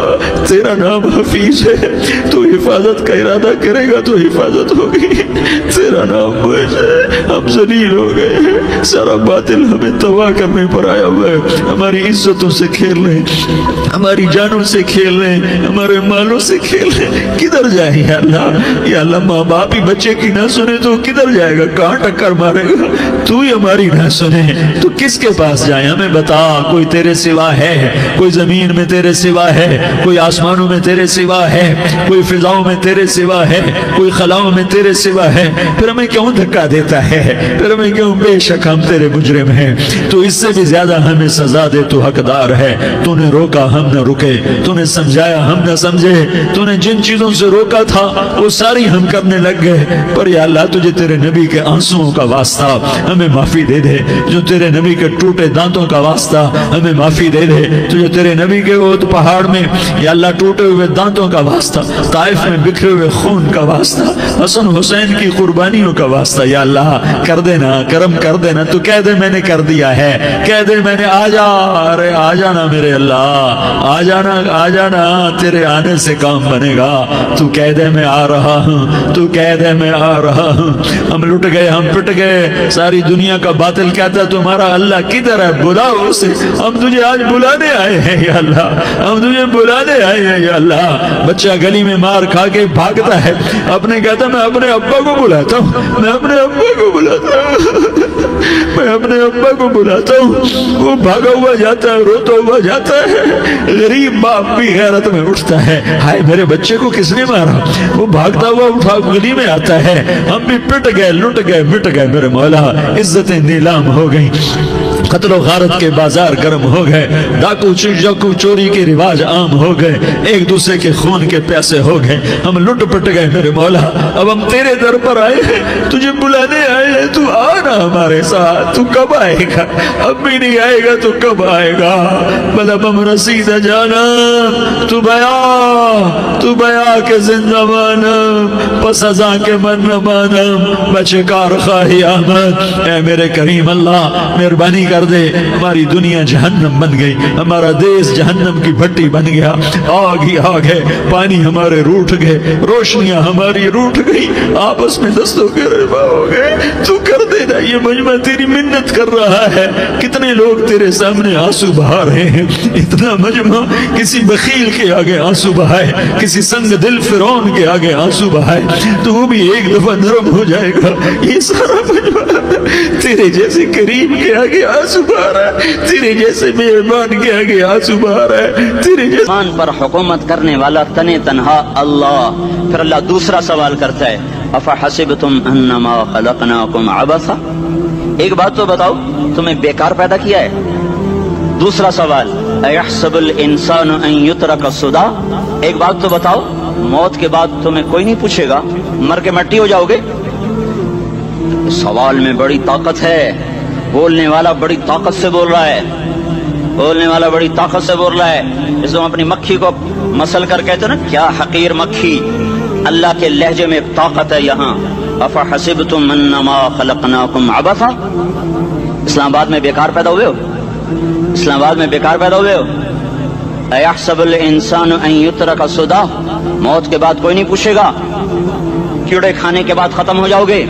तेरा नाम हफीज है, तू हिफाजत का इरादा करेगा तो हिफाजत होगी, तेरा नाम मुझ है। हम जलील हो गए हैं, सारा बातिल हमें तबाह करने पर आया हुआ है, हमारी इज्जतों से खेल रहे, हमारी जानों से खेल रहे, हमारे मालों से खेल रहे। किधर जाए या अल्लाह, या अल्लाह, माँ बाप ही बच्चे की ना सुने तो किधर जाएगा, कहाँ टक्कर मारेगा। तू ही हमारी ना सुने तो किसके पास जाए, हमें बता। कोई तेरे सिवा है, कोई जमीन में तेरे सिवा है, कोई आसमानों में तेरे सिवा है, कोई फिजाओं में तेरे सिवा है, कोई खलाओं में तेरे सिवा है, फिर हमें क्यों धक्का देता है, फिर हमें क्यों, बेशक हम तेरे मुजरिम हैं, तो इससे भी ज्यादा हमें सजा दे, तू हकदार है। तूने रोका, हम न रुके, तूने समझाया, हम न समझे, तूने जिन चीजों से रोका था वो सारी हम करने लग गए। पर या अल्लाह, तुझे तेरे नबी के आंसुओं का वास्ता, हमें माफी दे दे। जो तेरे नबी के टूटे दांतों का واسطہ ہمیں معافی دے دے، تجھے تیرے نبی کے احد پہاڑ میں یا اللہ ٹوٹے ہوئے دانتوں کا واسطہ، طائف میں بکھرے ہوئے خون کا واسطہ، حسن حسین کی قربانیوں کا واسطہ یا اللہ کر دینا، کرم کر دینا۔ تو کہہ دے میں نے کر دیا ہے، کہہ دے میں نے، آ جا، ارے آ جانا میرے اللہ، آ جانا، آ جانا، تیرے آنے سے کام بنے گا۔ تو کہہ دے میں آ رہا ہوں، تو کہہ دے میں آ رہا ہوں۔ ہم لٹ گئے، ہم پٹ گئے، ساری دنیا کا باطل کہتا ہے تمہارا اللہ کدھر ہے، بلاؤ اسے، ہم تجھے آج بلانے آئے ہیں یا اللہ، ہم تجھے بلانے آئے ہیں یا اللہ۔ بچہ گلی میں مار کھا کے بھاگتا ہے، اپنے کہتا میں اپنے ابا کو بلاتا ہوں، میں اپنے ابا کو بلاتا ہوں، میں اپنے ابا کو بلاتا ہوں، وہ بھاگا ہوا جاتا ہے، روتا ہوا جاتا ہے۔ غریب باپ بھی غیرت میں اٹھتا ہے، ہائے میرے بچے کو کس نے مارا، وہ بھاگتا ہوا اٹھا گلی میں آتا ہے۔ ہم بھی پٹ گئے، لٹ گئے، مٹ گئے میرے مولا، عزتیں نیلام ہو گئیں، قتل و غارت کے بازار گرم ہو گئے، ڈاکو چوری کے رواج عام ہو گئے، ایک دوسرے کے خون کے پیاسے ہو گئے، ہم لٹ پٹ گئے میرے مولا۔ اب ہم تیرے در پر آئے ہیں، تجھے بلانے آئے ہیں، تو آنا ہمارے ساتھ۔ تو کب آئے گا؟ اب بھی نہیں آئے گا تو کب آئے گا؟ مطلب ہم رسید جانا، تو بیا کے زندہ مانم، پس ازاں کے من مانم، بچکار خواہی آمد۔ اے میرے کریم اللہ مہربانی کر دے، ہماری دنیا جہنم بن گئی، ہمارا دیس جہنم کی بھٹی بن گیا، آگ ہی آگ ہے، پانی ہمارے روٹ گئے، روشنیاں ہماری روٹ گئی، آپس میں دستوں کے ربا ہو گئے۔ تو کر دینا، یہ مجمع تیری منت کر رہا ہے، کتنے لوگ تیرے سامنے آنسو بہا رہے ہیں، اتنا مجمع کسی بخیل کے آگے آنسو بہائے، کسی سنگ دل فرعون کے آگے آنسو بہائے تو وہ بھی ایک دفعہ نرم ہو جائے گا۔ یہ سارا مجمع تیرے جیسے کریم کے آگے آنسو بہا رہا ہے، تیرے جیسے مہربان کے آگے آنسو بہا رہا ہے، تیرے جیسے آسمان پر حکومت کرنے والا تنے تنہا اللہ۔ پھر اللہ دوسرا سوال کرتا ہے، افحسبتم انما خلقناکم عبثا، ایک بات تو بتاؤ تمہیں بیکار پیدا کیا ہے؟ دوسرا سوال، ایحسب الانسان ان یترک سدی، ایک بات تو بتاؤ موت کے بعد تمہیں کوئی نہیں پوچھے گا، مر کے مٹی ہو جاؤ گے؟ سوال میں بڑی طاقت ہے، بولنے والا بڑی طاقت سے بول رہا ہے، بولنے والا بڑی طاقت سے بول رہا ہے۔ جیسے ہم اپنی مکھی کو مسل کر کہتے ہیں نا، کیا حقیر مکھی، اللہ کے لہجے میں طاقت ہے یہاں۔ افحسبتم انما خلقناکم عبثا، اسلام آباد میں بیکار پیدا ہوئے ہو، اسلام آباد میں بیکار پیدا ہوئے ہو۔ ایحسب الانسان ان یترک سدی، موت کے بعد کوئی نہیں پوچھے گا، کیڑے کھانے کے بعد ختم ہو جاؤ گے۔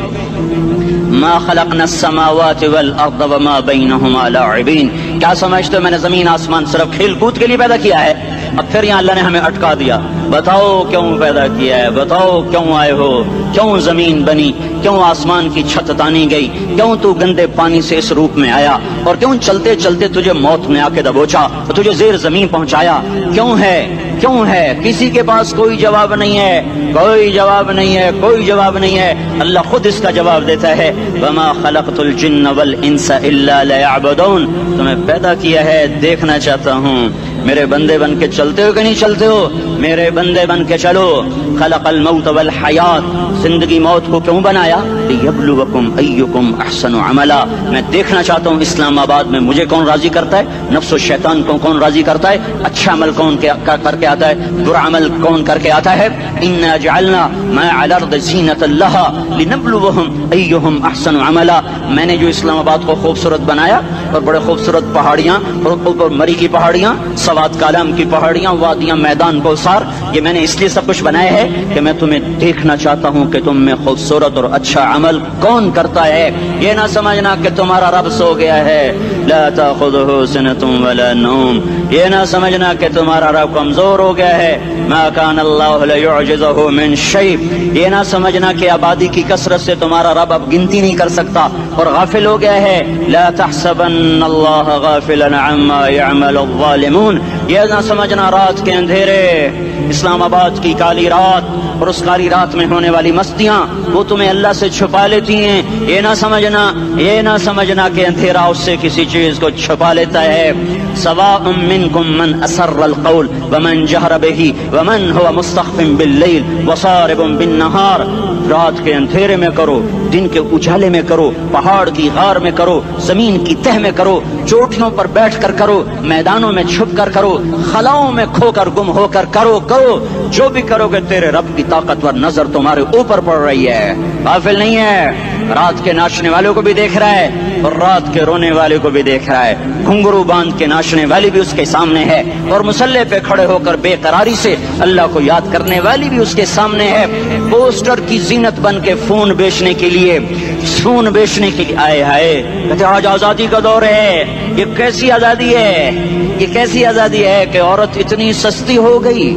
ما خلقنا السماوات والارض وما بینہما لاعبین، کیا سمجھتے ہو میں نے زمین آسمان صرف کھیل کود کے لیے پیدا کیا ہے؟ اب پھر یہاں اللہ نے ہمیں اٹکا دیا، بتاؤ کیوں پیدا کیا ہے، بتاؤ کیوں آئے ہو، کیوں زمین بنی، کیوں آسمان کی چھت تانی گئی، کیوں تو گندے پانی سے اس روپ میں آیا، اور کیوں چلتے چلتے تجھے موت نے آ کے دبوچا اور تجھے زیر زمین پہنچایا، کیوں ہے، کیوں ہے؟ کسی کے پاس کوئی جواب نہیں ہے، کوئی جواب نہیں ہے، کوئی جواب نہیں ہے، اللہ خود اس کا جواب دیتا ہے، وما خلقت الجن والانس الا لیعبدون، تمہیں پیدا کیا ہے دیکھنا چاہتا ہوں، میرے بندے بن کے چلتے ہو کہ نہیں چلتے ہو، میرے بندے بن کے چلو۔ خلق الموت والحیات، زندگی موت کو کیوں بنایا؟ لیبلوکم ایکم احسن عملا، میں دیکھنا چاہتا ہوں اسلام آباد میں مجھے کون راضی کرتا ہے، نفس و شیطان کو کون راضی کرتا ہے، اچھا عمل کون کر کے آتا ہے، برا عمل کون کر کے آتا ہے۔ انا جعلنا ما علی الارض زینۃ لہا لنبلوہم ایہم احسن عملا، میں نے جو اسلام آباد کو خوبصورت بنایا، اور بڑے خوبصورت پہاڑیاں، اور اوپر مری کی پہاڑیاں، سوات کالام کی پہاڑیاں، وادیاں، میدان کوثر، یہ میں نے اس لیے سب کچھ بنایا ہے کہ میں تمہیں دیکھنا چاہتا ہوں کہ تم میں خوبصورت اور اچھا عمل کون کرتا ہے۔ یہ نہ سمجھنا کہ تمہارا رب سو گیا ہے، لا تاخذہ سنۃ ولا نوم، یہ نہ سمجھنا کہ تمہارا رب کمزور ہو گیا ہے، ما کان اللہ لیعجزہ من شیء، یہ نہ سمجھنا کہ آبادی کی کثرت سے تمہارا رب اب گنتی نہیں کر سکتا اور غافل ہو گیا ہے، لا تحسبن اللہ غافلا عما يعمل الظالمون، یہ نہ سمجھنا رات کے اندھیرے، اسلام آباد کی کالی رات اور اس کالی رات میں ہونے والی مستیاں وہ تمہیں اللہ سے چھپا لیتی ہیں، یہ نہ سمجھنا کہ اندھیرا اس سے کسی چیز کو چھپا لیتا ہے۔ سواء منکم من اسر القول ومن جہر بہ ومن هو مستخف باللیل وصارب بالنہار، रात के अंधेरे में करो, दिन के उजाले में करो, पहाड़ की गार में करो, जमीन की तह में करो, चोटियों पर बैठकर करो, मैदानों में छुप कर करो, खलाओं में खोकर गुम होकर करो। जो भी करोगे तेरे रब की ताकतवर नजर तुम्हारे ऊपर पड़ रही है, गाफिल नहीं है। रात के नाचने वालों को भी देख रहा है और रात के रोने वाले को भी देख रहा है। घुंघरू बांध के नाचने वाली भी उसके सामने है और मुसल्ले पे खड़े होकर बेकरारी से अल्लाह को याद करने वाली भी उसके सामने है। पोस्टर की जीनत बन के फोन बेचने के लिए आए हाय, कहते आज आजादी का दौर है। ये कैसी आजादी है, ये कैसी आजादी है कि औरत इतनी सस्ती हो गई,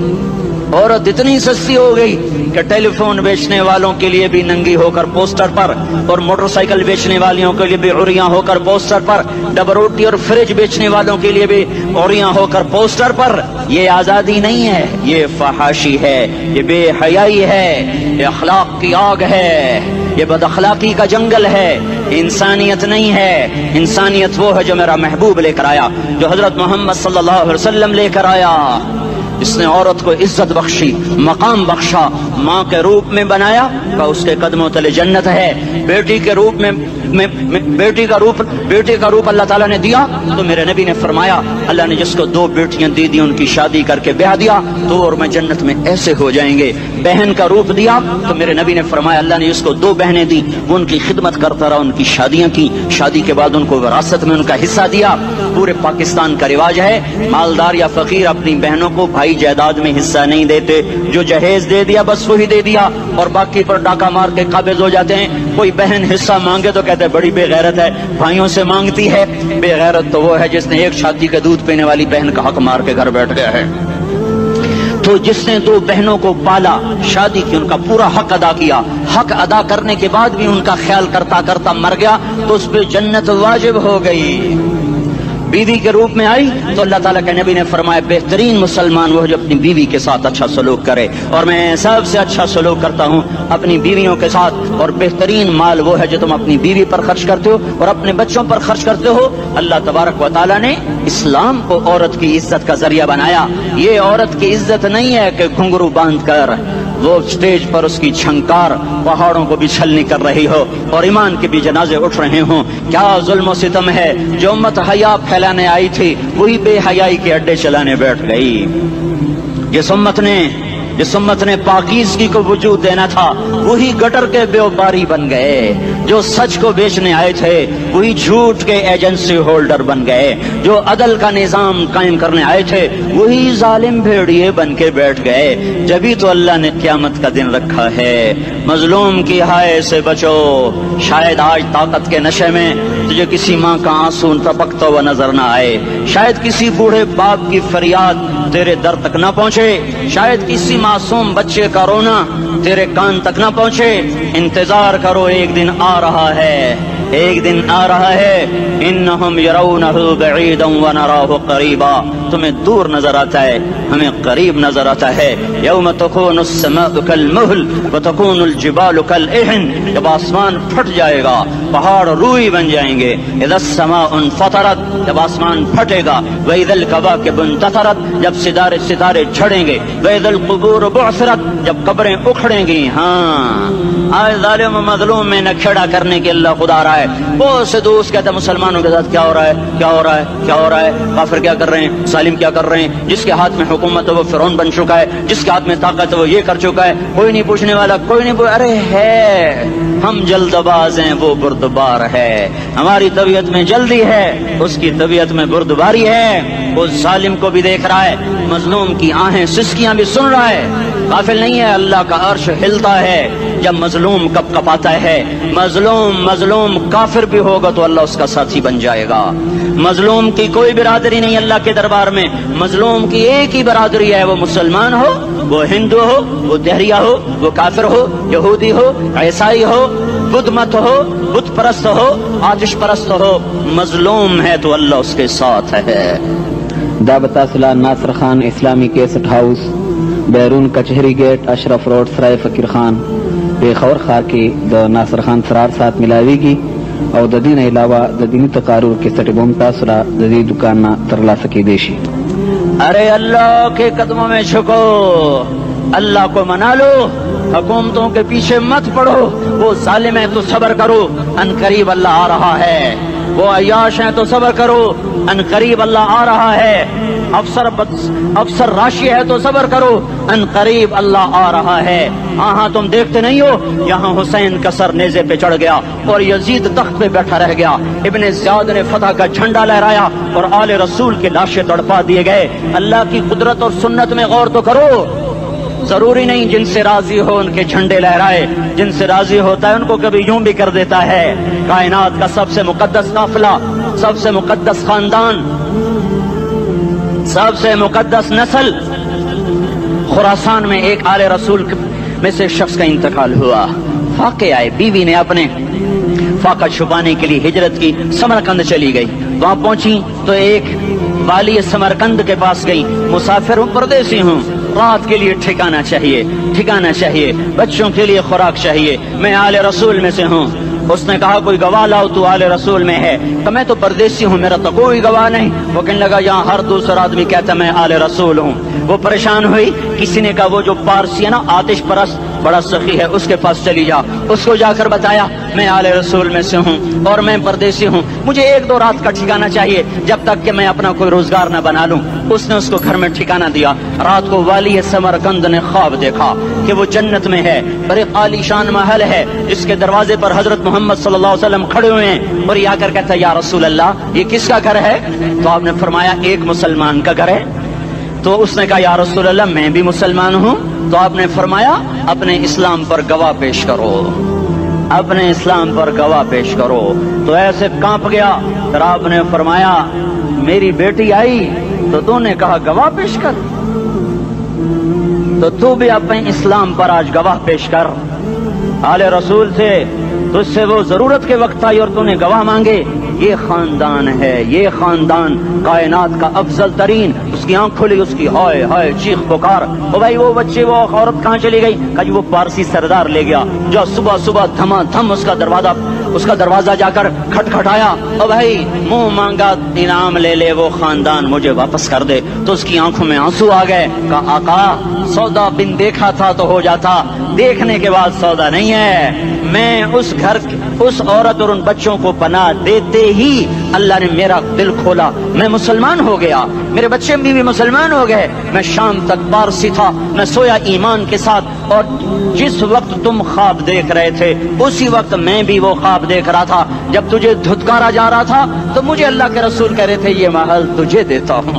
औरत इतनी सस्ती हो गई कि टेलीफोन बेचने वालों के लिए भी नंगी होकर पोस्टर पर, और मोटरसाइकिल बेचने वालों के लिए भी उरियां होकर पोस्टर पर, डबल रोटी और फ्रिज बेचने वालों के लिए भी उरियां होकर पोस्टर पर। ये आजादी नहीं है, ये फहाशी है, ये बेहयाई है, ये अखलाक की आग है, ये बदअखलाकी का जंगल है, इंसानियत नहीं है। इंसानियत वो है जो मेरा महबूब लेकर आया, जो हजरत मोहम्मद सल्लल्लाहु अलैहि वसल्लम लेकर आया, जिसने औरत को इज्जत बख्शी, मकाम बख्शा, माँ के रूप में बनाया का उसके कदमों तले जन्नत है। बेटी के रूप में बेटी का रूप अल्लाह ताला ने दिया तो मेरे नबी ने फरमाया, अल्लाह ने जिसको 2 बेटियां दे दी, उनकी शादी करके ब्याह दिया तो और मैं जन्नत में ऐसे हो जाएंगे। बहन का रूप दिया तो मेरे नबी ने फरमाया, अल्लाह ने जिसको 2 बहनें दी, वो उनकी खिदमत करता रहा, उनकी शादियां की, शादी के बाद उनको विरासत में उनका हिस्सा दिया। पूरे पाकिस्तान का रिवाज है, मालदार या फकीर अपनी बहनों को भाई जायदाद में हिस्सा नहीं देते, जो जहेज दे दिया बस वही दे दिया और बाकी पर डाका मार के काबिज हो जाते हैं। कोई बहन हिस्सा मांगे तो कहते बड़ी बेगैरत है, भाइयों से मांगती है। बेगैरत तो वो है जिसने एक छाती का दूध पीने वाली बहन का हक मार के घर बैठ गया है। तो जिसने 2 बहनों को पाला, शादी की, उनका पूरा हक अदा किया, हक अदा करने के बाद भी उनका ख्याल करता करता मर गया तो उस पर जन्नत वाजिब हो गई। बीवी के रूप में आई तो अल्लाह ताला के नबी ने फरमाया, बेहतरीन मुसलमान वो जो अपनी बीवी के साथ अच्छा सलूक करे, और मैं सबसे अच्छा सलूक करता हूँ अपनी बीवियों के साथ। और बेहतरीन माल वो है जो तुम अपनी बीवी पर खर्च करते हो और अपने बच्चों पर खर्च करते हो। अल्लाह तबारक व तआला ने इस्लाम को औरत की इज्जत का जरिया बनाया। ये औरत की इज्जत नहीं है कि घुंघरू बांध कर वो स्टेज पर उसकी झंकार पहाड़ों को भी छलनी कर रही हो और ईमान के भी जनाजे उठ रहे हों। क्या जुल्म सितम है, जो उम्मत हया फैलाने आई थी वही बेहयाई के अड्डे चलाने बैठ गई। जिस उम्मत ने पाकीज़गी को वजूद देना था वही गटर के व्यापारी बन गए। जो सच को बेचने आए थे वही झूठ के एजेंसी होल्डर बन गए। जो अदल का निजाम कायम करने आए थे वही जालिम भेड़िए बन के बैठ गए। जभी तो अल्लाह ने क़यामत का दिन रखा है। मजलूम की हाय से बचो, शायद आज ताकत के नशे में तुझे किसी माँ का आंसू टपकता हुआ नजर न आए, शायद किसी बूढ़े बाप की फरियाद तेरे दर तक न पहुँचे, शायद किसी मासूम बच्चे का रोना तेरे कान तक न पहुँचे। इंतजार करो, एक दिन आ रहा है, एक दिन आ रहा है। इन्नहुम यरौनहु बईदन व नराहु करीबा, तुम्हें दूर नजर आता है, हमें करीब नजर आता है। यौम तकूनु अस्समाउ कलमुहल व तकूनु अलजिबालु कलइहन, जब आसमान फट जाएगा पहाड़ रूई बन जाएंगे। इज़ा अस्समाउ फतरत, जब आसमान फटेगा। व इज़ल कवाकिबु इंतसरत, जब सितारे झड़ेंगे। व इज़ल कुबूर बुअसरत, जब कब्रें उखड़ेंगी। हाँ, आज जालिम मजलूम में नखेड़ा करने के अल्लाह खुदा रहा है। बहुत से दोस्त कहते हैं मुसलमानों के साथ क्या हो रहा है, क्या हो रहा है, क्या हो रहा है, काफिर क्या कर रहे हैं, सालिम क्या कर रहे हैं। जिसके हाथ में हुकूमत है वो फिरौन बन चुका है, जिसके हाथ में ताकत है वो ये कर चुका है। कोई नहीं पूछने वाला, कोई नहीं अरे है, हम जल्दबाज हैं, वो बुर्दबार है। हमारी तबीयत में जल्दी है, उसकी तबीयत में बुर्दबारी है। वो जालिम को भी देख रहा है, मजलूम की आहें सिसकियां भी सुन रहा है। गाफिल नहीं है, अल्लाह का अर्श हिलता है जब मजलूम कप कपाता है। मजलूम काफिर भी होगा तो अल्लाह उसका साथी बन जाएगा। मजलूम की कोई बिरादरी नहीं अल्लाह के दरबार में। मजलूम की एक ही बिरादरी है, वो मुसलमान हो, वो हिंदू हो, वो दहरिया हो, वो काफिर हो, यहूदी हो, ईसाई हो, बुद्ध मत हो, बुत परस्त हो, आतिश परस्त हो, मजलूम है तो अल्लाह उसके साथ है। दावत असला नासिर खान इस्लामी कैसेट हाउस, बैरून कचहरी गेट, अशरफ रोड, सराय फकीर खान, पेखौर खार के द नासिर खान सरार साथ मिलावेगी और द दीन अलावा द दीनी तकारुर के सट बोमता सुरा द दी दुकान ना तरला सकी देशी। अरे अल्लाह के कदमों में झुको, अल्लाह को मना लो, हुकूमतों के पीछे मत पड़ो, वो जालिम है तो सब्र करो, अनकरीब अल्लाह आ रहा है। वो अय्याश है तो सब्र करो, अनकरीब अल्लाह आ रहा है। अफसर राशि है तो सब्र करो, अनकरीब अल्लाह आ रहा है। हाँ तुम देखते नहीं हो, यहाँ हुसैन का सर नेज़े पे चढ़ गया और यजीद तख्त पे बैठा रह गया। इब्ने ज़ियाद ने फतह का झंडा लहराया और आले रसूल के लाशें तड़पा दिए गए। अल्लाह की कुदरत और सुन्नत में गौर तो करो। जरूरी नहीं जिनसे राजी हो उनके झंडे लहराए, जिनसे राजी होता है उनको कभी यूं भी कर देता है। कायनात का सबसे मुकद्दस काफिला, सबसे मुकद्दस खानदान, सबसे मुकद्दस नस्ल, खुरासान में एक आले रसूल में से शख्स का इंतकाल हुआ। फाके आए, बीवी ने अपने फाका छुपाने के लिए हिजरत की, समरकंद चली गई। वहां पहुंची तो एक वाली समरकंद के पास गई। मुसाफिर हूं, परदेसी हूं, रात के लिए ठिकाना चाहिए, ठिकाना चाहिए, बच्चों के लिए खुराक चाहिए, मैं आले रसूल में से हूँ। उसने कहा कोई गवाह लाओ, तू आले रसूल में है। तो मैं तो परदेसी हूँ, मेरा तो कोई गवाह नहीं। वो कहने लगा यहाँ हर दूसरा आदमी कहता मैं आले रसूल हूँ। वो परेशान हुई। किसी ने कहा वो जो पारसी है ना, आतिश परस्त, बड़ा सखी है, उसके पास चली जा। उसको जाकर बताया मैं आले रसूल में से हूँ और मैं परदेसी हूँ, मुझे 1-2 रात का ठिकाना चाहिए जब तक कि मैं अपना कोई रोजगार न बना लूं। उसने उसको घर में ठिकाना दिया। रात को वाली समरकंद ने ख्वाब देखा कि वो जन्नत में है, बड़े आलीशान महल है, इसके दरवाजे पर हजरत मोहम्मद सल्लल्लाहु अलैहि वसल्लम खड़े हुए हैं। और ये आकर कहता है या रसूल अल्लाह ये किसका घर है? तो आपने फरमाया एक मुसलमान का घर है। तो उसने कहा या रसूल अल्लाह मैं भी मुसलमान हूँ। तो आपने फरमाया अपने इस्लाम पर गवाह पेश करो, अपने इस्लाम पर गवाह पेश करो। तो ऐसे कांप गया। फिर आपने फरमाया मेरी बेटी आई तो तूने कहा गवाह पेश कर, तो तू भी अपने इस्लाम पर आज गवाह पेश कर। आले रसूल थे, तुझसे वो जरूरत के वक्त आई और तूने गवाह मांगे। ये खानदान है, ये खानदान कायनात का अफजल तरीन। उसकी आंख खुली, उसकी हाय हाय चीख पुकार। ओ भाई वो बच्चे, वो औरत कहाँ चली गई? कहीं वो पारसी सरदार ले गया जो सुबह सुबह धमाधम उसका दरवाजा जाकर खटखटाया। ओ भाई मुंह मांगा इनाम ले ले, वो खानदान मुझे वापस कर दे। तो उसकी आंखों में आंसू आ गए। कहा आका सौदा बिन देखा था तो हो जाता, देखने के बाद सौदा नहीं है। मैं उस घर, उस औरत और उन बच्चों को पनाह देते ही अल्लाह ने मेरा दिल खोला, मैं मुसलमान हो गया, मेरे बच्चे भी मुसलमान हो गए। मैं शाम तक पारसी था, मैं सोया ईमान के साथ, और जिस वक्त तुम ख्वाब देख रहे थे उसी वक्त मैं भी वो ख्वाब देख रहा था। जब तुझे धुतकारा जा रहा था तो मुझे अल्लाह के रसूल कह रहे थे ये महल तुझे देता हूँ,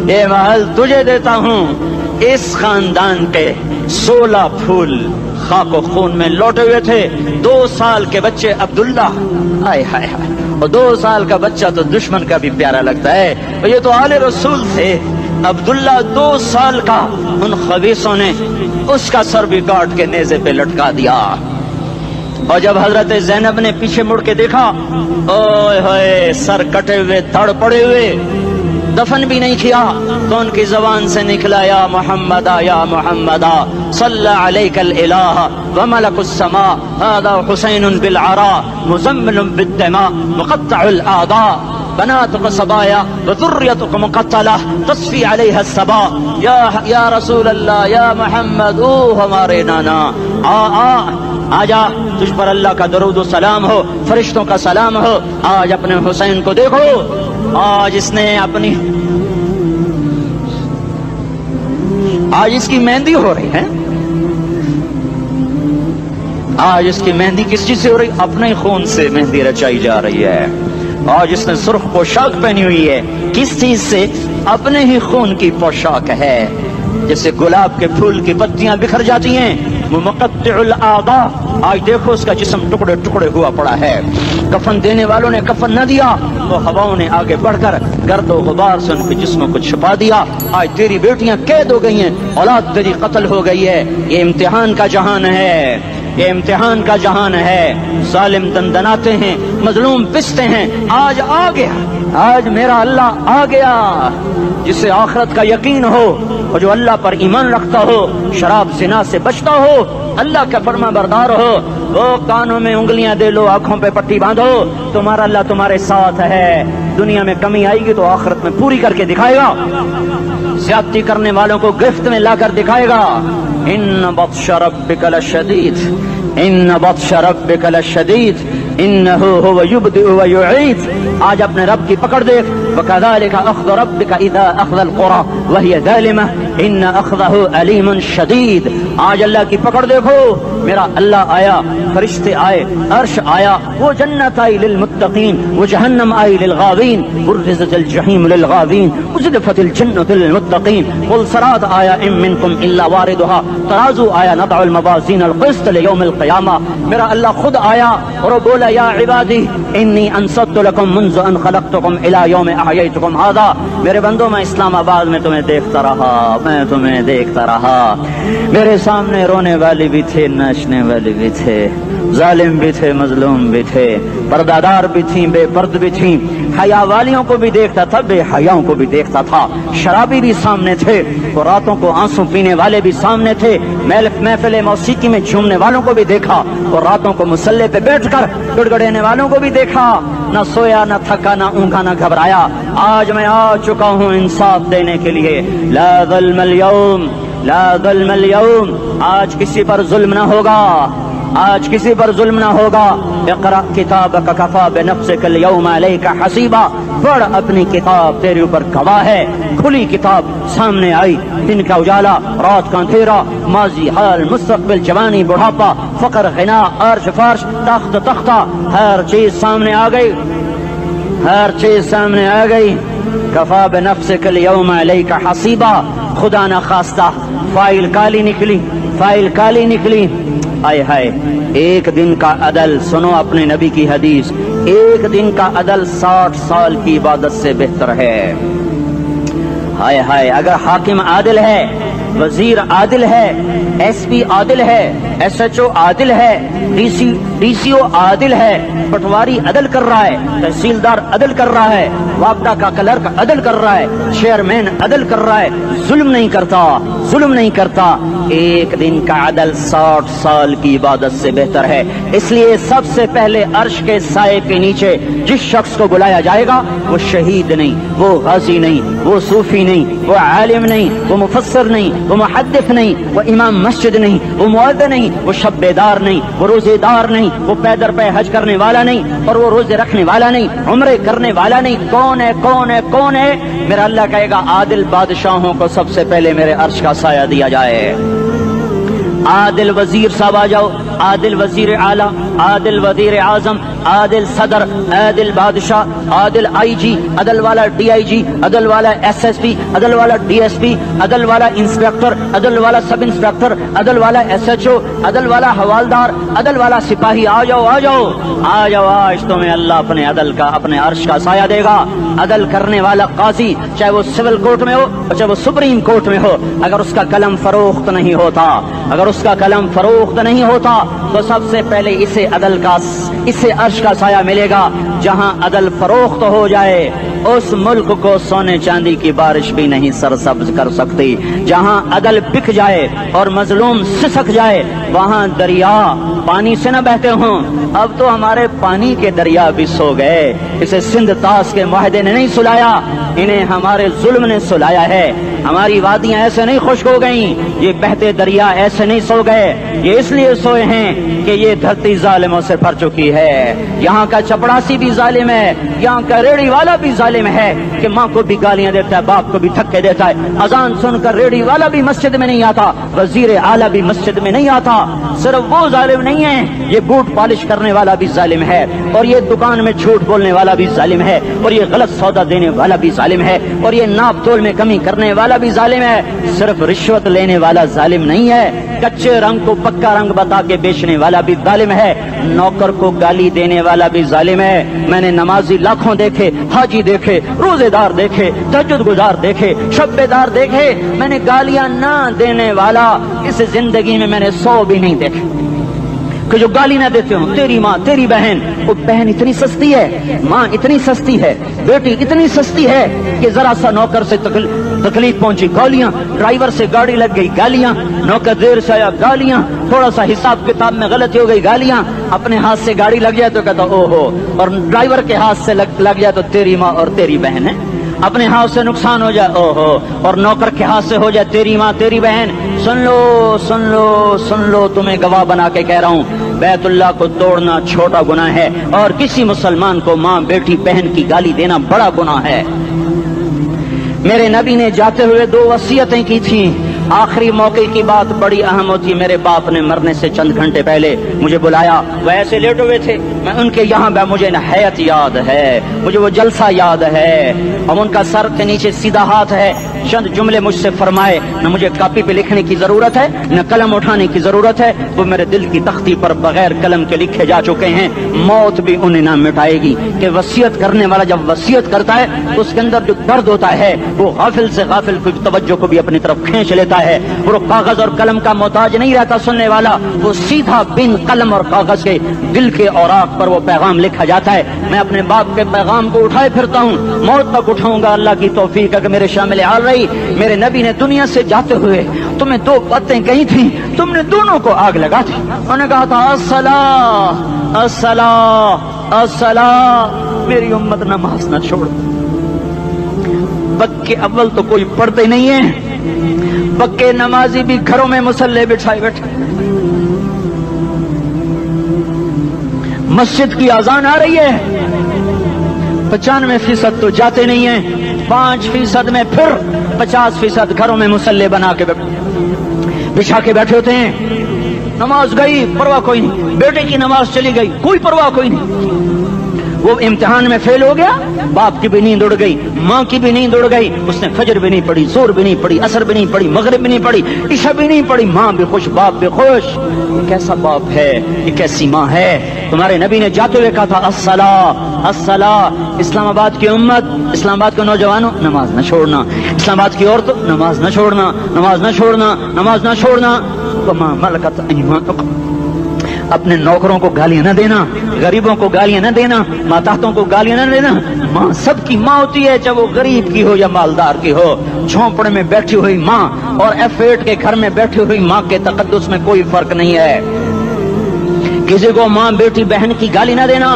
ये महल तुझे देता हूँ। इस खानदान के 16 फूल खाको खून में लौटे हुए थे। 2 साल के बच्चे अब्दुल्ला, हाय हाय हाय, और 2 साल का बच्चा तो दुश्मन का भी प्यारा लगता है। और ये तो आले रसूल थे। अब्दुल्ला 2 साल का, उन खबीसों ने उसका सर भी काट के नेज़े पे लटका दिया। और जब हजरत ज़ैनब ने पीछे मुड़ के देखा, ओए होए सर कटे हुए, धड़ पड़े हुए, दफन भी नहीं किया, तो उनकी जबान से निकला या मोहम्मदा या मोहम्मदा सल्ला अलैकल इलाह व मलकुस समा हादा हुसैनुन बिल आरा मुज़म्मिलुन बिद्दमा मुक़त्तउल आदा बनातुक सबाया व ज़ुर्रियतुक मुक़त्तला तस्फी अलैहा सबा। या रसूल अल्लाह या मोहम्मद, ओ हमारे नाना, आजा, तुझ पर अल्लाह का दरूद व सलाम हो, फरिश्तों का सलाम हो। आज अपने हुसैन को देखो, आज इसकी मेहंदी हो रही है। आज इसकी मेहंदी किस चीज से हो रही? अपने ही खून से मेहंदी रचाई जा रही है। आज इसने सुर्ख पोशाक पहनी हुई है, किस चीज से? अपने ही खून की पोशाक है। जैसे गुलाब के फूल की पत्तियां बिखर जाती हैं, मुक़त्तिउल आदा, आज देखो उसका जिस्म टुकड़े टुकड़े हुआ पड़ा है। कफन देने वालों ने कफन न दिया तो हवाओं ने आगे बढ़कर गर्द और गुबार से उनके जिस्मों को छुपा दिया। आज तेरी बेटियां कैद हो गई हैं, औलाद तेरी कत्ल हो गई है। ये इम्तिहान का जहान है, ये इम्तिहान का जहान है। जालिम दंदनाते हैं, मजलूम पिसते हैं। आज आ गया, आज मेरा अल्लाह आ गया। जिसे आखिरत का यकीन हो और जो अल्लाह पर ईमान रखता हो, शराब ज़िना से बचता हो, अल्लाह का फरमा बरदार हो, वो कानों में उंगलियां दे लो, आंखों पे पट्टी बांधो, तुम्हारा अल्लाह तुम्हारे साथ है। दुनिया में कमी आएगी तो आखिरत में पूरी करके दिखाएगा। ज्यादती करने वालों को गिरफ्त में लाकर दिखाएगा। इन्न बत्श रब्बिक लशदीद, इन्न बत्श रब्बिक लशदीद, इन्नहु हुव युब्दिउ व युईद। आज अपने रब की पकड़ देख। वकज़ालिका अख़्ज़ु रब्बिका इज़ा अख़ज़ल क़ुरा व हिय ज़ालिमा इन्न अख़्ज़हु अलीमुन शदीद। आज अल्लाह की पकड़ देखो। मेरा अल्लाह आया, फरिश्ते आए, अर्श आया, वो जन्नत आई लिल मुत्तकीन, वो जहन्नम आई लिल गावीन, बुर्रिज़तिल जहीम लिल गावीन, उज़्लिफ़तिल जन्नतु लिल मुत्तकीन, कुल सरात आया इम मिनकुम इल्ला वारिदुहा, तराजू आया नदउल मवाज़ीनल क़िस्त लियौमिल क़ियामा। मेरा अल्लाह खुद आया और बोला या इबादी इन्नी अंसतु लकुम मुंज़ अन खलक़तुकुम इला यौमि अहयैतुकुम हाज़ा। मेरे बंदो, मैं इस्लामाबाद में तुम्हें देखता रहा, मैं तुम्हें देखता रहा। मेरे सामने रोने वाले भी थे, नाचने वाले भी थे, जालिम भी थे, मजलूम भी थे, पर्दादार भी थी, बेपर्द भी थी, हया वालियों को भी देखता था, बेहयाओं को भी देखता था, शराबी भी सामने थे, तो रातों को आंसू पीने वाले भी सामने थे, महफिल मौसीकी में झूमने वालों को भी देखा, और रातों को मुसल्ले पे बैठकर गुड़गड़ाने वालों को भी देखा। न सोया, न थका, न ऊँघा, न घबराया। आज मैं आ चुका हूँ इंसाफ देने के लिए। ला ज़ुल्मल यौम, ला ज़ुल्मल यौम। आज किसी पर जुल्म न होगा, आज किसी पर जुल्म न होगा। इक़रा किताबक कफ़ा बिनफ़्सिकल यौमा अलैका हसीबा। पढ़, अपनी किताब तेरे ऊपर गवाह है। खुली किताब सामने आई, दिन का उजाला, रात का अंधेरा, माजी, हाल, मुस्तक़बिल, जवानी, बुढ़ापा, फ़क़्र, ग़िना, अर्श, फ़र्श, तख्त, तख्ता, हर चीज सामने आ गई, हर चीज सामने आ गई। कफ़ा बिनफ़्सिकल यौमा अलैका हसीबा। खुदा न खास्ता फाइल काली निकली, फाइल काली निकली। आय हाय, एक दिन का अदल, सुनो अपने नबी की हदीस, एक दिन का अदल 60 साल की इबादत से बेहतर है। हाय हाय, अगर हाकिम आदिल है, वजीर आदिल है, एसपी आदिल है, एसएचओ आदिल है, डीसीओ आदिल है, पटवारी अदल कर रहा है, तहसीलदार अदल कर रहा है, वापडा का क्लर्क अदल कर रहा है, चेयरमैन अदल कर रहा है, जुल्म नहीं करता, जुल्म नहीं करता, एक दिन का अदल 60 साल की इबादत से बेहतर है। इसलिए सबसे पहले अर्श के साए के नीचे जिस शख्स को बुलाया जाएगा, वो शहीद नहीं, वो गाजी नहीं, वो सूफी नहीं, वो आलिम नहीं, वो मुफस्सिर नहीं, वो मुहद्दिस नहीं, वो इमाम मस्जिद नहीं, वो मुअद्दिन नहीं, वो शब्बेदार नहीं, वो रोजेदार नहीं, वो पैदर पे हज करने वाला नहीं, और वो रोजे रखने वाला नहीं, उम्रे करने वाला नहीं। कौन है, कौन है, कौन है? मेरा अल्लाह कहेगा आदिल बादशाहों को सबसे पहले मेरे अर्श का साया दिया जाए। आदिल वजीर साहब आ जाओ, आदिल वजीर आला, आदिल वजीर आजम, आदिल सदर, आदिल बादशाह, आदिल आईजी, अदल वाला डीआईजी, अदल वाला एसएसपी, अदल वाला डीएसपी, अदल वाला इंस्पेक्टर, अदल वाला सब इंस्पेक्टर, अदल वाला एसएचओ, अदल वाला हवालदार, अदल वाला सिपाही। आ जाओ, आ जाओ, आ जाओ। आज तुम्हें अल्लाह अपने अदल का, अपने अर्श का साया देगा। अदल करने वाला काजी, चाहे वो सिविल कोर्ट में हो, चाहे वो सुप्रीम कोर्ट में हो, अगर उसका कलम फरोख्त नहीं होता, अगर उसका कलम फरोख्त नहीं होता, तो सबसे पहले इसे अदल का, इसे अर्श का साया मिलेगा। जहां अदल फरोख्त हो जाए, उस मुल्क को सोने चांदी की बारिश भी नहीं सरसब्ज कर सकती। जहां अदल बिक जाए और मजलूम सिसक जाए, वहां दरिया पानी से न बहते हों। अब तो हमारे पानी के दरिया भी सो गए। इसे सिंध ताश के मुआहदे ने नहीं सुलाया, इन्हें हमारे जुल्म ने सुलाया है। हमारी वादियां ऐसे नहीं खुश्क हो गई, ये बहते दरिया ऐसे नहीं सो गए। ये इसलिए सोए हैं कि ये धरती जालिमों से भर चुकी है। यहाँ का चपड़ासी भी जालिम है, यहाँ का रेड़ी वाला भी जालिम है कि माँ को भी गालियां देता है, बाप को भी धक्के देता है। अजान सुनकर रेड़ी वाला भी मस्जिद में नहीं आता, वजीर आला भी मस्जिद में नहीं आता। सिर्फ वो जालिम नहीं है, ये बूट पॉलिश करने वाला भी जालिम है, और ये दुकान में झूठ बोलने वाला भी जालिम है, और ये गलत सौदा देने वाला भी जालिम है, और ये नाप तोल में कमी करने वाला भी जालिम है। सिर्फ रिश्वत लेने वाला जालिम नहीं है, कच्चे रंग को पक्का रंग बता के बेचने वाला भी जालिम है, नौकर को गाली देने वाला भी जालिम है। मैंने नमाजी लाखों देखे, हाजी देखे, रोजेदार देखे, तहज्जुद गुजार देखे, शब्बेदार देखे, मैंने गालियां ना देने वाला इस जिंदगी में मैंने 100 भी नहीं देखे कि जो गाली ना देते हो। तेरी माँ, तेरी बहन, वो बहन इतनी सस्ती है, माँ इतनी सस्ती है, बेटी इतनी सस्ती है कि जरा सा नौकर से तकलीफ पहुंची, गालियां, ड्राइवर से गाड़ी लग गई, गालियां, नौकर देर से आया, गालियां, थोड़ा सा हिसाब किताब में गलती हो गई, गालियां, अपने हाथ से गाड़ी लग जाए तो कहता ओहो, और ड्राइवर के हाथ से लग जाए तो तेरी माँ और तेरी बहन है। अपने हाथ से नुकसान हो जाए, ओहो, और नौकर के हाथ से हो जाए तेरी माँ तेरी बहन, सुन लो सुन लो सुन लो, तुम्हें गवाह बना के कह रहा हूँ, बैतुल्लाह को तोड़ना छोटा गुनाह है और किसी मुसलमान को माँ बेटी बहन की गाली देना बड़ा गुनाह है। मेरे नबी ने जाते हुए 2 वसीयतें की थी। आखिरी मौके की बात बड़ी अहम होती। मेरे बाप ने मरने से चंद घंटे पहले मुझे बुलाया, वह ऐसे लेटे हुए थे, मैं उनके यहाँ बैठा, मुझे हैत याद है, मुझे वो जलसा याद है, और उनका सर के नीचे सीधा हाथ है। चंद जुमले मुझसे फरमाए, न मुझे कॉपी पे लिखने की जरूरत है न कलम उठाने की जरूरत है, वो मेरे दिल की तख्ती पर बगैर कलम के लिखे जा चुके हैं, मौत भी उन्हें ना मिटाएगी। कि वसीयत करने वाला जब वसीयत करता है तो उसके अंदर जो दर्द होता है वो गाफिल से गाफिल की तवज्जो को भी अपनी तरफ खींच लेता है। वो कागज और कलम का मोहताज नहीं रहता सुनने वाला, वो सीधा बिन कलम और कागज के दिल के औराक पर वो पैगाम लिखा जाता है। मैं अपने बाप के पैगाम को उठाए फिरता हूँ, मौत तक उठाऊंगा, अल्लाह की तौफीक है कि मेरे शामिल हाल रही। मेरे नबी ने दुनिया से जाते हुए तुम्हें 2 बातें कही थी, तुमने दोनों को आग लगा दी। उन्होंने कहा था अस्सला अस्सला अस्सला, मेरी उम्मत नमाज न छोड़। पक्के अव्वल तो कोई पढ़ते नहीं है, पक्के नमाजी भी घरों में मुसल्ले बिछाए बैठे। मस्जिद की अजान आ रही है, 95% तो जाते नहीं है, 5% में फिर 50% घरों में मुसल्ले बना के बिछा के बैठे होते हैं। नमाज गई परवाह कोई नहीं, बेटे की नमाज चली गई कोई परवाह कोई नहीं। वो इम्तिहान में फेल हो गया, बाप की भी नींद उड़ गई, माँ की भी नींद उड़ गई, उसने फजर भी नहीं पढ़ी, जोर भी नहीं पढ़ी, असर भी नहीं पढ़ी, मगरिब भी नहीं पढ़ी, इशा भी नहीं पढ़ी, माँ भी खुश बाप भी खुश। ये कैसा बाप है, ये कैसी माँ है। तुम्हारे नबी ने जाते हुए कहा था अस्सला अस्सला। इस्लामाबाद की उम्मत, इस्लामाबाद के नौजवानों, नमाज न छोड़ना, इस्लामाबाद की औरतों, नमाज न छोड़ना, नमाज न छोड़ना, नमाज न छोड़ना। वमा मलकत अयमानुकुम, अपने नौकरों को गालियां न देना, गरीबों को गालियां न देना, माताहतों को गालियां न देना। माँ सबकी माँ होती है, चाहे वो गरीब की हो या मालदार की हो। झोंपड़े में बैठी हुई माँ और F8 के घर में बैठी हुई माँ के तकद्दुस में कोई फर्क नहीं है। किसी को माँ बेटी बहन की गाली न देना,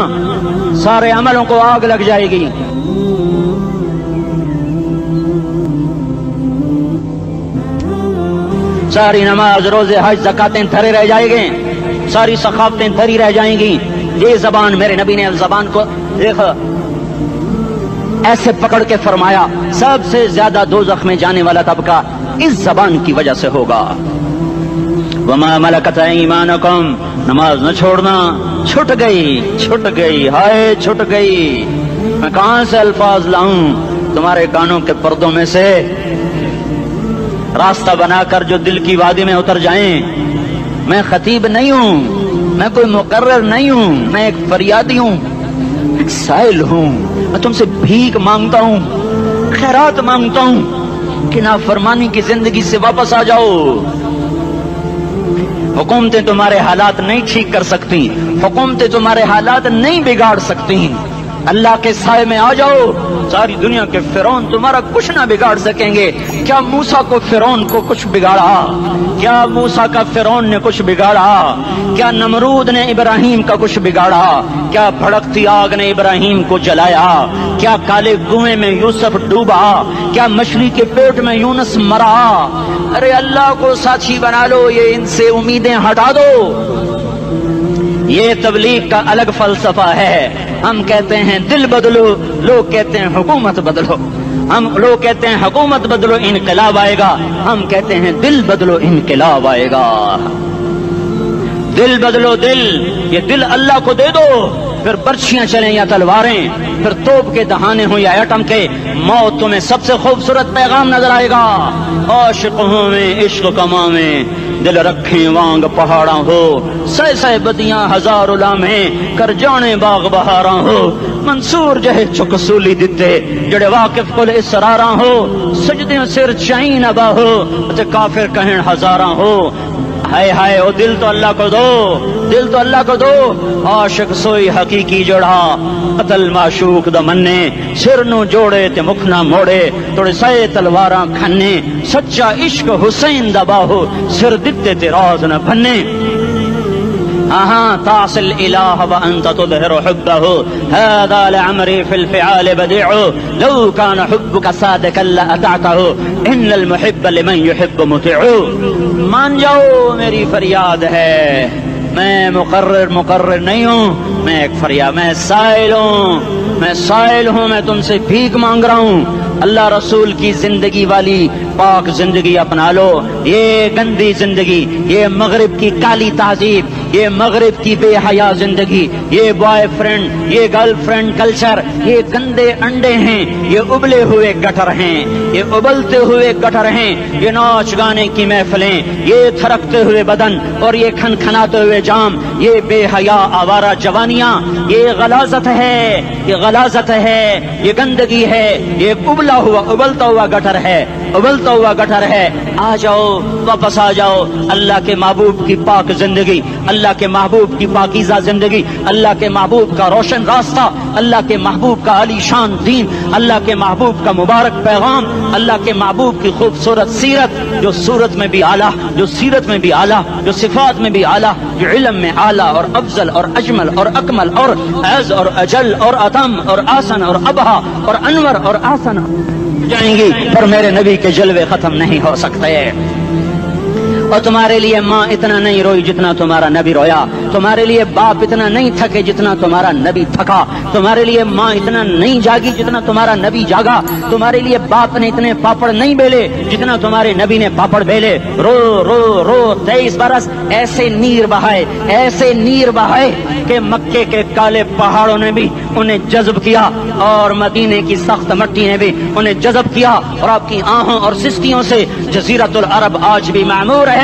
सारे अमलों को आग लग जाएगी। सारी नमाज रोजे हज ज़कातें धरे रह जाएंगे, सारी सखावतें धरी रह जाएंगी। ये जबान, मेरे नबी ने जबान को देखो ऐसे पकड़ के फरमाया, सबसे ज्यादा दोज़ख में जाने वाला तबका इस जबान की वजह से होगा। वमा मलकत ऐमानुकुम, नमाज न छोड़ना। छूट गई हाय छूट गई। मैं कहां से अल्फाज लाऊं तुम्हारे कानों के पर्दों में से, रास्ता बनाकर जो दिल की वादी में उतर जाएं। मैं खतीब नहीं हूं, मैं कोई मुकर्रर नहीं हूं, मैं एक फरियादी हूं, एक साइल हूं। मैं तुमसे भीख मांगता हूं, खैरात मांगता हूं कि नाफरमानी की जिंदगी से वापस आ जाओ। हुकूमतें तुम्हारे हालात नहीं ठीक कर सकती, हुकूमतें तुम्हारे हालात नहीं बिगाड़ सकती। अल्लाह के साए में आ जाओ, सारी दुनिया के फिरौन तुम्हारा कुछ ना बिगाड़ सकेंगे। क्या मूसा को फिरौन को कुछ बिगाड़ा? क्या मूसा का फिरौन ने कुछ बिगाड़ा? क्या नमरूद ने इब्राहिम का कुछ बिगाड़ा? क्या भड़कती आग ने इब्राहिम को जलाया? क्या काले कुएं में यूसुफ डूबा? क्या मछली के पेट में यूनुस मरा? अरे अल्लाह को साथी बना लो, ये इनसे उम्मीदें हटा दो। ये तबलीग का अलग फलसफा है। हम कहते हैं दिल बदलो, लोग कहते हैं हुकूमत बदलो। लोग कहते हैं हुकूमत बदलो इनकलाब आएगा, हम कहते हैं दिल बदलो इनकलाब आएगा। दिल बदलो दिल, ये दिल अल्लाह को दे दो, फिर बर्छियां चलें या तलवारें, फिर तोप के दहाने हो या एटम के, मौत तुम्हें सबसे खूबसूरत पैगाम नजर आएगा। आशिकों में इश्क कमा में दिल रखे वांग पहाड़ा हो, सह सह बदियां हजार उलामे कर जाने बाग बहारा हो। मंसूर जहे चुकसूली दिते जड़े वाकिफ कुल इसरारा हो, सजदे सिर चाई नबा हो ते काफिर कहन हजारा हो। हाय हाय ओ दिल तो अल्लाह को दो, दिल तो अल्लाह को दो। आशिक सोई हकीकी जोड़ा, कतल माशूक द मन्ने, सिर नू जोड़े ते मुख ना मोड़े, तोड़े सहे तलवारा खन्ने। सच्चा इश्क हुसैन दा बाहो, सिर दिते ते राज न भन्ने। हाँ तासिल इलाह व अंत तुदहिरु हुब्बहु हादा लअमरी फिल फ़िआल बदीउ लौ कान हुब्बुका सादिकन लअतअतहु इन्नल मुहिब्ब लिमन युहिब्बु मुतीउ। मान जाओ मेरी फरियाद है, मैं मुकर्रिर नहीं हूँ, मैं एक फरियाद, मैं साइल हूँ, मैं तुमसे भीख मांग रहा हूँ। अल्लाह रसूल की जिंदगी वाली पाक जिंदगी अपना लो। ये गंदी जिंदगी, ये मगरिब की काली तहजीब, ये मगरिब की बेहया जिंदगी, ये बॉयफ्रेंड, ये गर्लफ्रेंड कल्चर, ये गंदे अंडे हैं, ये उबले हुए गटर हैं, ये उबलते हुए गटर हैं, ये नाच गाने की महफिलें, ये थरकते हुए बदन और ये खनखनाते हुए जाम, ये बेहया आवारा जवानियां, ये गलाजत है, ये गलाजत है, ये गंदगी है, ये उबलता हुआ गटर है, उबलता हुआ गटर है। आ जाओ, वापस आ जाओ अल्लाह के महबूब की पाक जिंदगी, अल्लाह के महबूब की पाकीज़ा जिंदगी, अल्लाह के महबूब का रोशन रास्ता, अल्लाह के महबूब का आलीशान दीन, अल्लाह के महबूब का मुबारक पैगाम, अल्लाह के महबूब की खूबसूरत सीरत, जो सूरत में भी आला, जो सीरत में भी आला, जो सिफात में भी आला, जो इल्म में आला और अफजल और अजमल और अकमल और अज़ और अजल और अतम और आसन और अबहा और अनवर और आसन जाएंगी, पर मेरे नबी के जलवे खत्म नहीं हो सकते। और तुम्हारे लिए माँ इतना नहीं रोई जितना तुम्हारा नबी रोया, तुम्हारे लिए बाप इतना नहीं थके जितना तुम्हारा नबी थका, तुम्हारे लिए माँ इतना नहीं जागी जितना तुम्हारा नबी जागा, तुम्हारे लिए बाप ने इतने पापड़ नहीं बेले जितना तुम्हारे नबी ने पापड़ बेले। रो रो रो 23 बरस ऐसे नीर बहाए कि मक्के के काले पहाड़ों ने भी उन्हें जज्ब किया और मदीने की सख्त मट्टी ने भी उन्हें जज्ब किया, और आपकी आहों और सिस्कियों से जजीरतुल अरब आज भी मामूर है।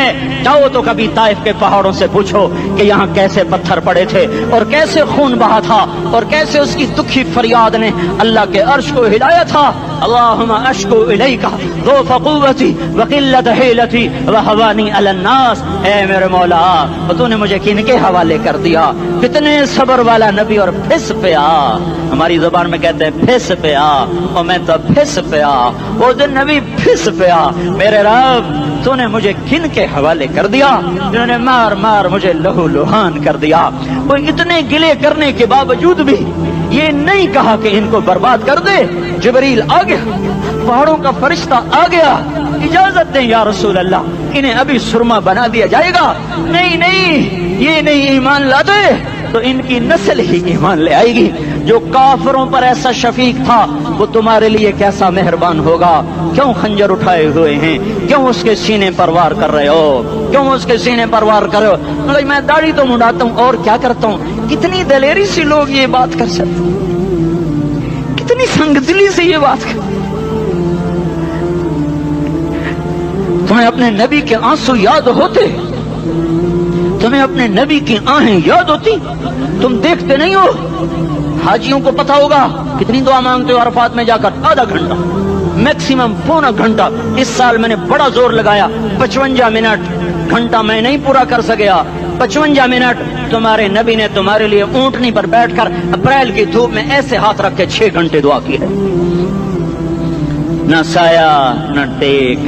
जाओ तो कभी ताइफ के पहाड़ों से पूछो कि यहाँ कैसे पत्थर पड़े थे और कैसे खून बहा था और कैसे उसकी दुखी फरियाद ने अल्लाह के अर्श को हिलाया था। अल्लाहुम्मा अश्कु इलैका ज़ौफ़ क़ुव्वती व क़िल्लत हिलती व हवानी अलन नास। ऐ मेरे मौला, तूने मुझे किनके हवाले कर दिया? कितने सब्र वाला नबी, और फिस पे आ, हमारी जुबान में कहते हैं फिस पे आ, और मैं तो फिस पे आ, वो दिन नबी फिस पे आ। मेरे रब, तूने मुझे किन के हवाले कर दिया जिन्होंने मार मार मुझे लहू लुहान कर दिया। वो इतने गिले करने के बावजूद भी ये नहीं कहा कि इनको बर्बाद कर दे। जिब्रील आ गया, पहाड़ों का फरिश्ता आ गया, इजाजत दें या रसूल अल्लाह, इन्हें अभी सुरमा बना दिया जाएगा। नहीं नहीं, ये नहीं ईमान लाते तो इनकी नस्ल ही ईमान ले आएगी। जो काफिरों पर ऐसा शफीक था वो तुम्हारे लिए कैसा मेहरबान होगा। क्यों खंजर उठाए हुए हैं? क्यों उसके सीने पर वार कर रहे हो? क्यों उसके सीने पर वार कर रहे हो? मतलब मैं दाढ़ी तो मुंडाता हूँ और क्या करता हूँ। कितनी दलेरी से लोग ये बात कर सकते, कितनी संगदिली से ये बात कर। तुम्हें अपने नबी के आंसू याद होते? तुम्हें अपने नबी की आहें याद होती? तुम देखते नहीं हो? हाजियों को पता होगा कितनी दुआ मांगते हो अरफात में जाकर? आधा घंटा, मैक्सिमम पौना घंटा। इस साल मैंने बड़ा जोर लगाया, 55 मिनट। घंटा मैं नहीं पूरा कर सका, 55 मिनट तुम्हारे नबी ने तुम्हारे लिए ऊंटनी पर बैठकर अप्रैल की धूप में ऐसे हाथ रख के 6 घंटे दुआ की है। न साया न टेक,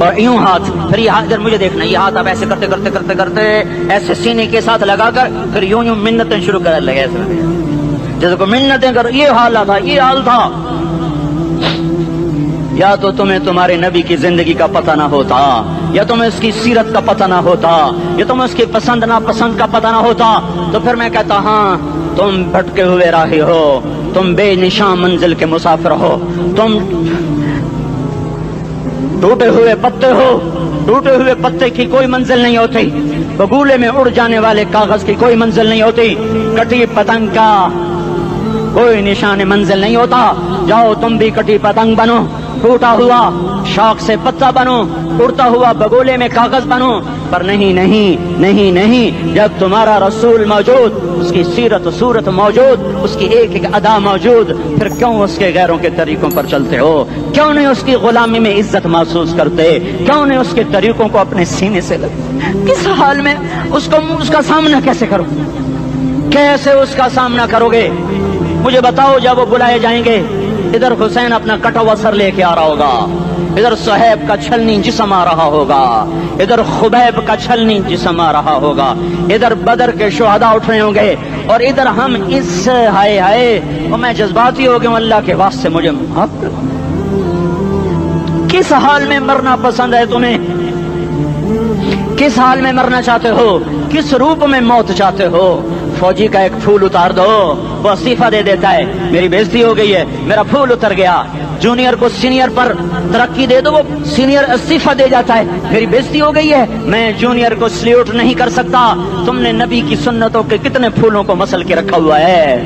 और यूं हाथ, फिर ये हाथ, इधर मुझे देखना, ये हाथ आप ऐसे करते करते करते करते ऐसे सीने के साथ लगाकर फिर यूं यूं मिन्नतें शुरू कर लगे, जैसे को मिन्नतें कर। ये हाल था, ये हाल था। या तो तुम्हें तुम्हारे नबी की जिंदगी का पता ना होता, या तुम्हें उसकी सीरत का पता ना होता, या तुम्हें उसकी पसंद ना पसंद का पता ना होता, तो फिर मैं कहता हाँ तुम भटके हुए राही हो, तुम बेनिशान मंजिल के मुसाफिर हो, तुम टूटे हुए पत्ते हो। टूटे हुए पत्ते की कोई मंजिल नहीं होती, बगुले में उड़ जाने वाले कागज की कोई मंजिल नहीं होती, कटी पतंग का कोई निशान मंजिल नहीं होता। जाओ तुम भी कटी पतंग बनो, टूटा हुआ शौक से पत्ता बनो, उड़ता हुआ बगोले में कागज बनो। पर नहीं नहीं नहीं नहीं, जब तुम्हारा रसूल मौजूद, उसकी सीरत सूरत मौजूद, उसकी एक एक अदा मौजूद, फिर क्यों उसके गैरों के तरीकों पर चलते हो? क्यों नहीं उसकी गुलामी में इज्जत महसूस करते? क्यों नहीं उसके तरीकों को अपने सीने से लगते? किस हाल में उसका सामना कैसे करो? कैसे उसका सामना करोगे? मुझे बताओ। जब वो बुलाए जाएंगे, इधर हुसैन अपना कटा हुआ सर लेके आ रहा होगा, ادھر صہیب کا چھلنی جسم آ رہا ہوگا، ادھر خبیب کا چھلنی جسم آ رہا ہوگا، ادھر بدر کے شہداء اٹھ رہے ہوں گے، اور ادھر ہم اس ہائے ہائے، اور میں جذباتی ہو گیا ہوں، اللہ کے واسطے مجھے معاف کر۔ کس حال میں مرنا پسند ہے تمہیں؟ کس حال میں مرنا چاہتے ہو؟ کس روپ میں موت چاہتے ہو؟ فوجی کا ایک پھول اتار دو، وہ استعفیٰ دے دیتا ہے، میری بےزتی ہو گئی ہے، میرا پھول اتر گیا۔ جونیئر کو سینئر پر ترقی دے دو، وہ سینئر استعفیٰ دے جاتا ہے، میری بےزتی ہو گئی ہے، میں جونیئر کو سلیوٹ نہیں کر سکتا۔ تم نے نبی کی سنتوں کے کتنے پھولوں کو مسل کے رکھا ہوا ہے۔